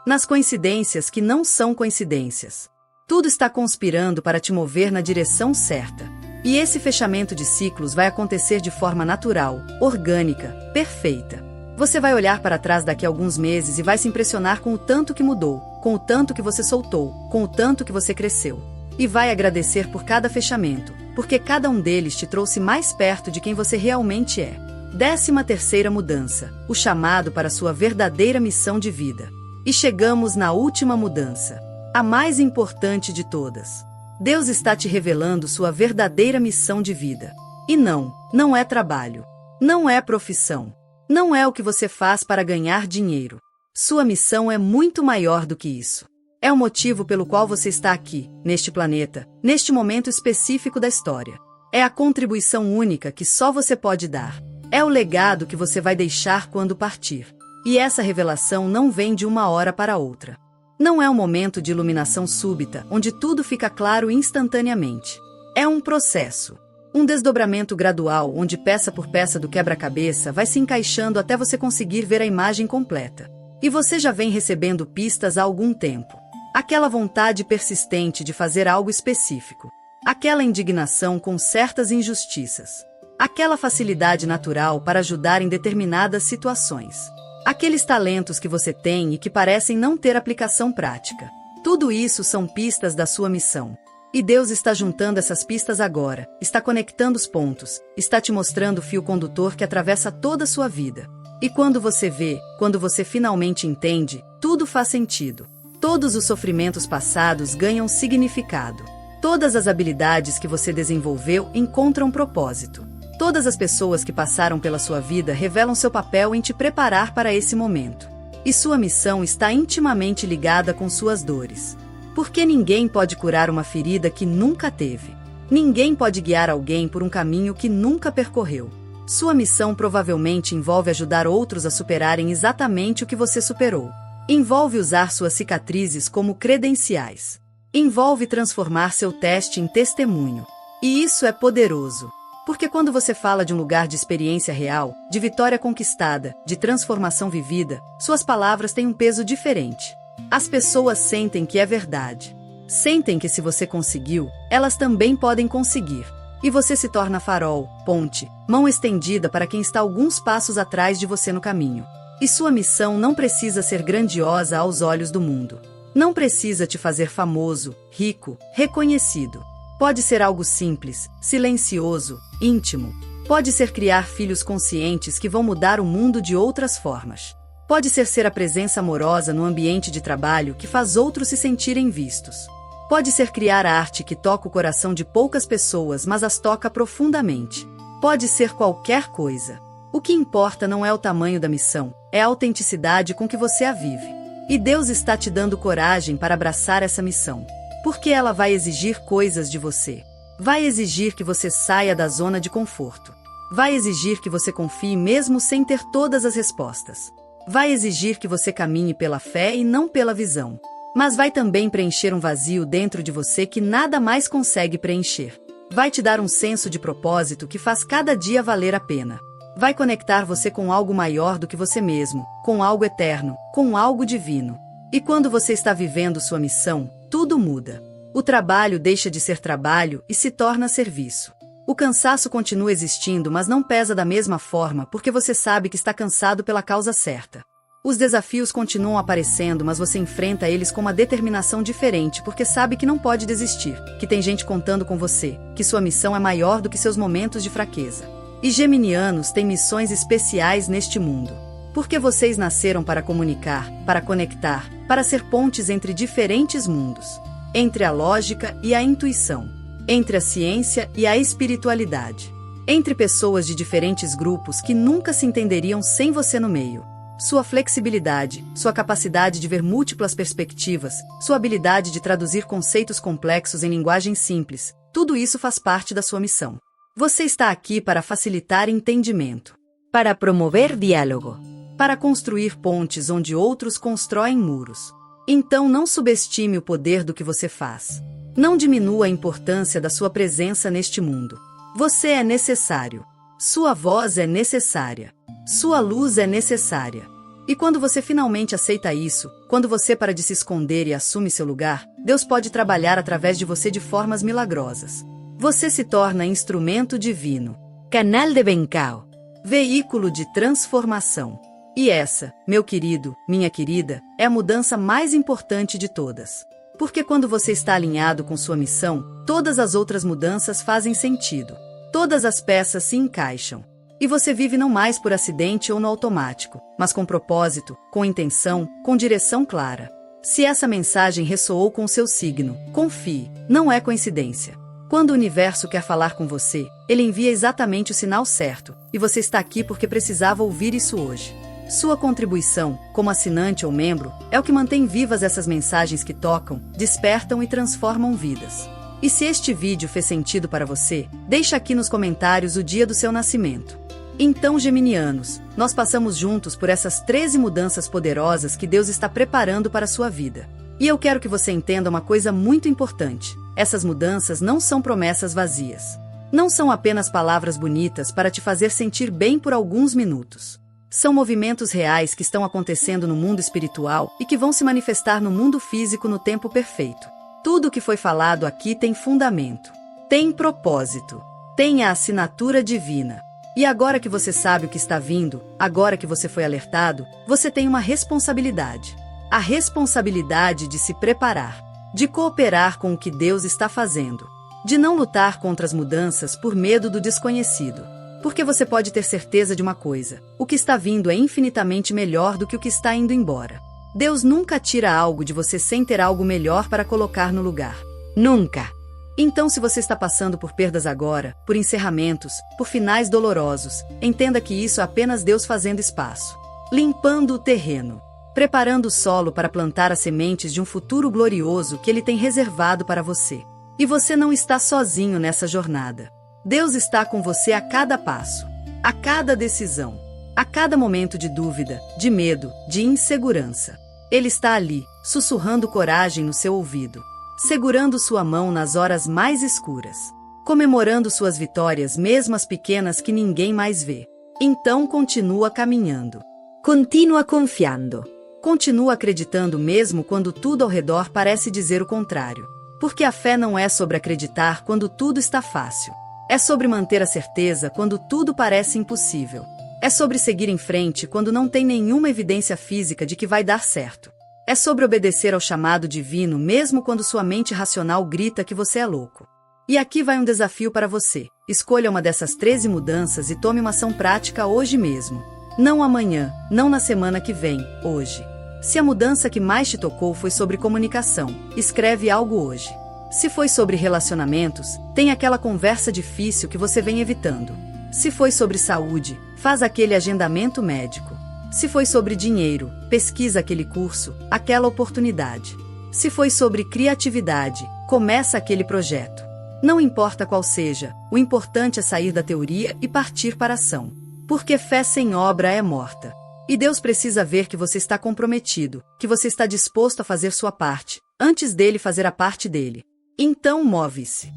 nas coincidências que não são coincidências. Tudo está conspirando para te mover na direção certa. E esse fechamento de ciclos vai acontecer de forma natural, orgânica, perfeita. Você vai olhar para trás daqui a alguns meses e vai se impressionar com o tanto que mudou, com o tanto que você soltou, com o tanto que você cresceu. E vai agradecer por cada fechamento, porque cada um deles te trouxe mais perto de quem você realmente é. 13ª mudança, o chamado para sua verdadeira missão de vida. E chegamos na última mudança, a mais importante de todas. Deus está te revelando sua verdadeira missão de vida. E não é trabalho, não é profissão, não é o que você faz para ganhar dinheiro. Sua missão é muito maior do que isso. É o motivo pelo qual você está aqui, neste planeta, neste momento específico da história. É a contribuição única que só você pode dar. É o legado que você vai deixar quando partir. E essa revelação não vem de uma hora para outra. Não é um momento de iluminação súbita, onde tudo fica claro instantaneamente. É um processo. Um desdobramento gradual, onde peça por peça do quebra-cabeça vai se encaixando até você conseguir ver a imagem completa. E você já vem recebendo pistas há algum tempo. Aquela vontade persistente de fazer algo específico. Aquela indignação com certas injustiças. Aquela facilidade natural para ajudar em determinadas situações. Aqueles talentos que você tem e que parecem não ter aplicação prática. Tudo isso são pistas da sua missão. E Deus está juntando essas pistas agora, está conectando os pontos, está te mostrando o fio condutor que atravessa toda a sua vida. E quando você vê, quando você finalmente entende, tudo faz sentido. Todos os sofrimentos passados ganham significado. Todas as habilidades que você desenvolveu encontram propósito. Todas as pessoas que passaram pela sua vida revelam seu papel em te preparar para esse momento. E sua missão está intimamente ligada com suas dores. Porque ninguém pode curar uma ferida que nunca teve. Ninguém pode guiar alguém por um caminho que nunca percorreu. Sua missão provavelmente envolve ajudar outros a superarem exatamente o que você superou. Envolve usar suas cicatrizes como credenciais. Envolve transformar seu teste em testemunho. E isso é poderoso. Porque quando você fala de um lugar de experiência real, de vitória conquistada, de transformação vivida, suas palavras têm um peso diferente. As pessoas sentem que é verdade. Sentem que se você conseguiu, elas também podem conseguir. E você se torna farol, ponte, mão estendida para quem está alguns passos atrás de você no caminho. E sua missão não precisa ser grandiosa aos olhos do mundo. Não precisa te fazer famoso, rico, reconhecido. Pode ser algo simples, silencioso, íntimo. Pode ser criar filhos conscientes que vão mudar o mundo de outras formas. Pode ser a presença amorosa no ambiente de trabalho que faz outros se sentirem vistos. Pode ser criar arte que toca o coração de poucas pessoas, mas as toca profundamente. Pode ser qualquer coisa. O que importa não é o tamanho da missão, é a autenticidade com que você a vive. E Deus está te dando coragem para abraçar essa missão. Porque ela vai exigir coisas de você. Vai exigir que você saia da zona de conforto. Vai exigir que você confie mesmo sem ter todas as respostas. Vai exigir que você caminhe pela fé e não pela visão. Mas vai também preencher um vazio dentro de você que nada mais consegue preencher. Vai te dar um senso de propósito que faz cada dia valer a pena. Vai conectar você com algo maior do que você mesmo, com algo eterno, com algo divino. E quando você está vivendo sua missão, tudo muda. O trabalho deixa de ser trabalho e se torna serviço. O cansaço continua existindo, mas não pesa da mesma forma porque você sabe que está cansado pela causa certa. Os desafios continuam aparecendo, mas você enfrenta eles com uma determinação diferente porque sabe que não pode desistir, que tem gente contando com você, que sua missão é maior do que seus momentos de fraqueza. E geminianos têm missões especiais neste mundo. Porque vocês nasceram para comunicar, para conectar, para ser pontes entre diferentes mundos. Entre a lógica e a intuição. Entre a ciência e a espiritualidade. Entre pessoas de diferentes grupos que nunca se entenderiam sem você no meio. Sua flexibilidade, sua capacidade de ver múltiplas perspectivas, sua habilidade de traduzir conceitos complexos em linguagem simples, tudo isso faz parte da sua missão. Você está aqui para facilitar entendimento. Para promover diálogo. Para construir pontes onde outros constroem muros. Então não subestime o poder do que você faz. Não diminua a importância da sua presença neste mundo. Você é necessário. Sua voz é necessária. Sua luz é necessária. E quando você finalmente aceita isso, quando você para de se esconder e assume seu lugar, Deus pode trabalhar através de você de formas milagrosas. Você se torna instrumento divino. Canal de Bencao. Veículo de transformação. E essa, meu querido, minha querida, é a mudança mais importante de todas. Porque quando você está alinhado com sua missão, todas as outras mudanças fazem sentido. Todas as peças se encaixam. E você vive não mais por acidente ou no automático, mas com propósito, com intenção, com direção clara. Se essa mensagem ressoou com o seu signo, confie, não é coincidência. Quando o universo quer falar com você, ele envia exatamente o sinal certo, e você está aqui porque precisava ouvir isso hoje. Sua contribuição, como assinante ou membro, é o que mantém vivas essas mensagens que tocam, despertam e transformam vidas. E se este vídeo fez sentido para você, deixa aqui nos comentários o dia do seu nascimento. Então, geminianos, nós passamos juntos por essas 13 mudanças poderosas que Deus está preparando para a sua vida. E eu quero que você entenda uma coisa muito importante. Essas mudanças não são promessas vazias. Não são apenas palavras bonitas para te fazer sentir bem por alguns minutos. São movimentos reais que estão acontecendo no mundo espiritual e que vão se manifestar no mundo físico no tempo perfeito. Tudo o que foi falado aqui tem fundamento, tem propósito, tem a assinatura divina. E agora que você sabe o que está vindo, agora que você foi alertado, você tem uma responsabilidade. A responsabilidade de se preparar, de cooperar com o que Deus está fazendo, de não lutar contra as mudanças por medo do desconhecido. Porque você pode ter certeza de uma coisa: o que está vindo é infinitamente melhor do que o que está indo embora. Deus nunca tira algo de você sem ter algo melhor para colocar no lugar. Nunca! Então, se você está passando por perdas agora, por encerramentos, por finais dolorosos, entenda que isso é apenas Deus fazendo espaço, limpando o terreno, preparando o solo para plantar as sementes de um futuro glorioso que Ele tem reservado para você. E você não está sozinho nessa jornada. Deus está com você a cada passo, a cada decisão, a cada momento de dúvida, de medo, de insegurança. Ele está ali, sussurrando coragem no seu ouvido, segurando sua mão nas horas mais escuras, comemorando suas vitórias, mesmo as pequenas que ninguém mais vê. Então continua caminhando. Continua confiando. Continua acreditando mesmo quando tudo ao redor parece dizer o contrário. Porque a fé não é sobre acreditar quando tudo está fácil. É sobre manter a certeza quando tudo parece impossível. É sobre seguir em frente quando não tem nenhuma evidência física de que vai dar certo. É sobre obedecer ao chamado divino mesmo quando sua mente racional grita que você é louco. E aqui vai um desafio para você. Escolha uma dessas 13 mudanças e tome uma ação prática hoje mesmo. Não amanhã, não na semana que vem, hoje. Se a mudança que mais te tocou foi sobre comunicação, escreve algo hoje. Se foi sobre relacionamentos, tem aquela conversa difícil que você vem evitando. Se foi sobre saúde, faz aquele agendamento médico. Se foi sobre dinheiro, pesquisa aquele curso, aquela oportunidade. Se foi sobre criatividade, começa aquele projeto. Não importa qual seja, o importante é sair da teoria e partir para a ação. Porque fé sem obra é morta. E Deus precisa ver que você está comprometido, que você está disposto a fazer sua parte, antes dele fazer a parte dele. Então move-se.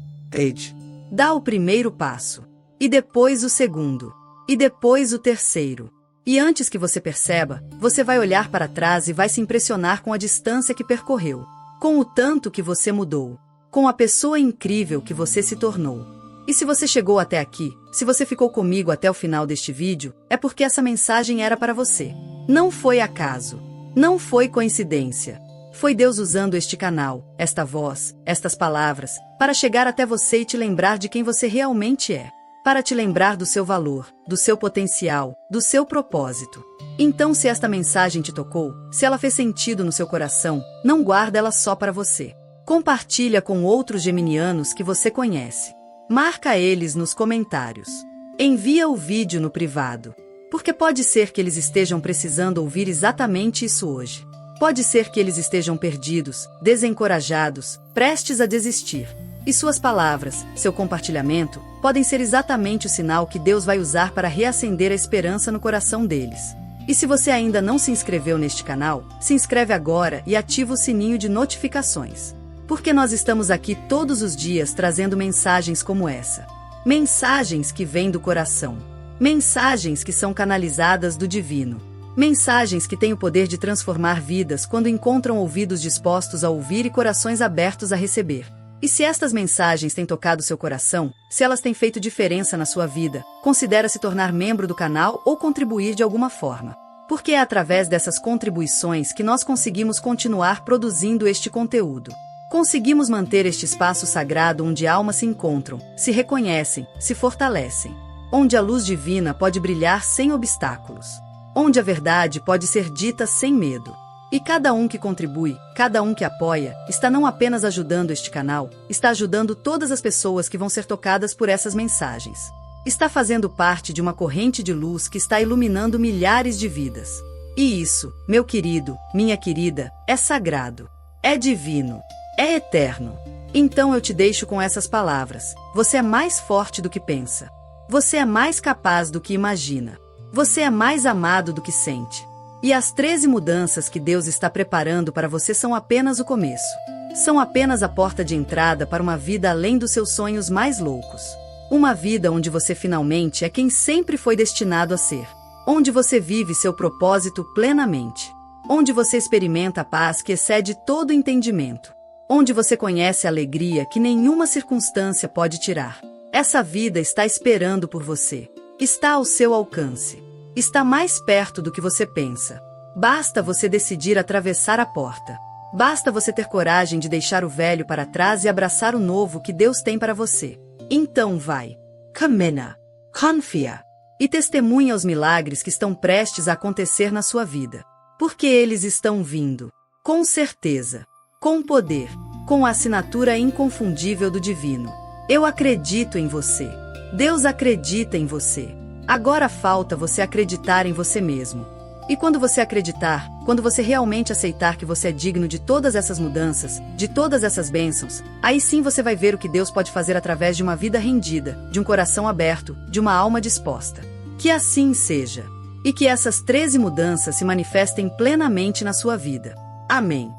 Dá o primeiro passo. E depois o segundo. E depois o terceiro. E antes que você perceba, você vai olhar para trás e vai se impressionar com a distância que percorreu, com o tanto que você mudou, com a pessoa incrível que você se tornou. E se você chegou até aqui, se você ficou comigo até o final deste vídeo, é porque essa mensagem era para você. Não foi acaso. Não foi coincidência. Foi Deus usando este canal, esta voz, estas palavras, para chegar até você e te lembrar de quem você realmente é. Para te lembrar do seu valor, do seu potencial, do seu propósito. Então, se esta mensagem te tocou, se ela fez sentido no seu coração, não guarda ela só para você. Compartilha com outros geminianos que você conhece. Marca eles nos comentários. Envia o vídeo no privado. Porque pode ser que eles estejam precisando ouvir exatamente isso hoje. Pode ser que eles estejam perdidos, desencorajados, prestes a desistir. E suas palavras, seu compartilhamento, podem ser exatamente o sinal que Deus vai usar para reacender a esperança no coração deles. E se você ainda não se inscreveu neste canal, se inscreve agora e ativa o sininho de notificações. Porque nós estamos aqui todos os dias trazendo mensagens como essa. Mensagens que vêm do coração. Mensagens que são canalizadas do divino. Mensagens que têm o poder de transformar vidas quando encontram ouvidos dispostos a ouvir e corações abertos a receber. E se estas mensagens têm tocado seu coração, se elas têm feito diferença na sua vida, considere se tornar membro do canal ou contribuir de alguma forma. Porque é através dessas contribuições que nós conseguimos continuar produzindo este conteúdo. Conseguimos manter este espaço sagrado onde almas se encontram, se reconhecem, se fortalecem. Onde a luz divina pode brilhar sem obstáculos. Onde a verdade pode ser dita sem medo. E cada um que contribui, cada um que apoia, está não apenas ajudando este canal, está ajudando todas as pessoas que vão ser tocadas por essas mensagens. Está fazendo parte de uma corrente de luz que está iluminando milhares de vidas. E isso, meu querido, minha querida, é sagrado. É divino. É eterno. Então eu te deixo com essas palavras. Você é mais forte do que pensa. Você é mais capaz do que imagina. Você é mais amado do que sente. E as 13 mudanças que Deus está preparando para você são apenas o começo. São apenas a porta de entrada para uma vida além dos seus sonhos mais loucos. Uma vida onde você finalmente é quem sempre foi destinado a ser. Onde você vive seu propósito plenamente. Onde você experimenta a paz que excede todo entendimento. Onde você conhece a alegria que nenhuma circunstância pode tirar. Essa vida está esperando por você. Está ao seu alcance. Está mais perto do que você pensa. Basta você decidir atravessar a porta. Basta você ter coragem de deixar o velho para trás e abraçar o novo que Deus tem para você. Então vai. Camina. Confia. E testemunha os milagres que estão prestes a acontecer na sua vida. Porque eles estão vindo. Com certeza. Com poder. Com a assinatura inconfundível do divino. Eu acredito em você. Deus acredita em você. Agora falta você acreditar em você mesmo. E quando você acreditar, quando você realmente aceitar que você é digno de todas essas mudanças, de todas essas bênçãos, aí sim você vai ver o que Deus pode fazer através de uma vida rendida, de um coração aberto, de uma alma disposta. Que assim seja. E que essas 13 mudanças se manifestem plenamente na sua vida. Amém.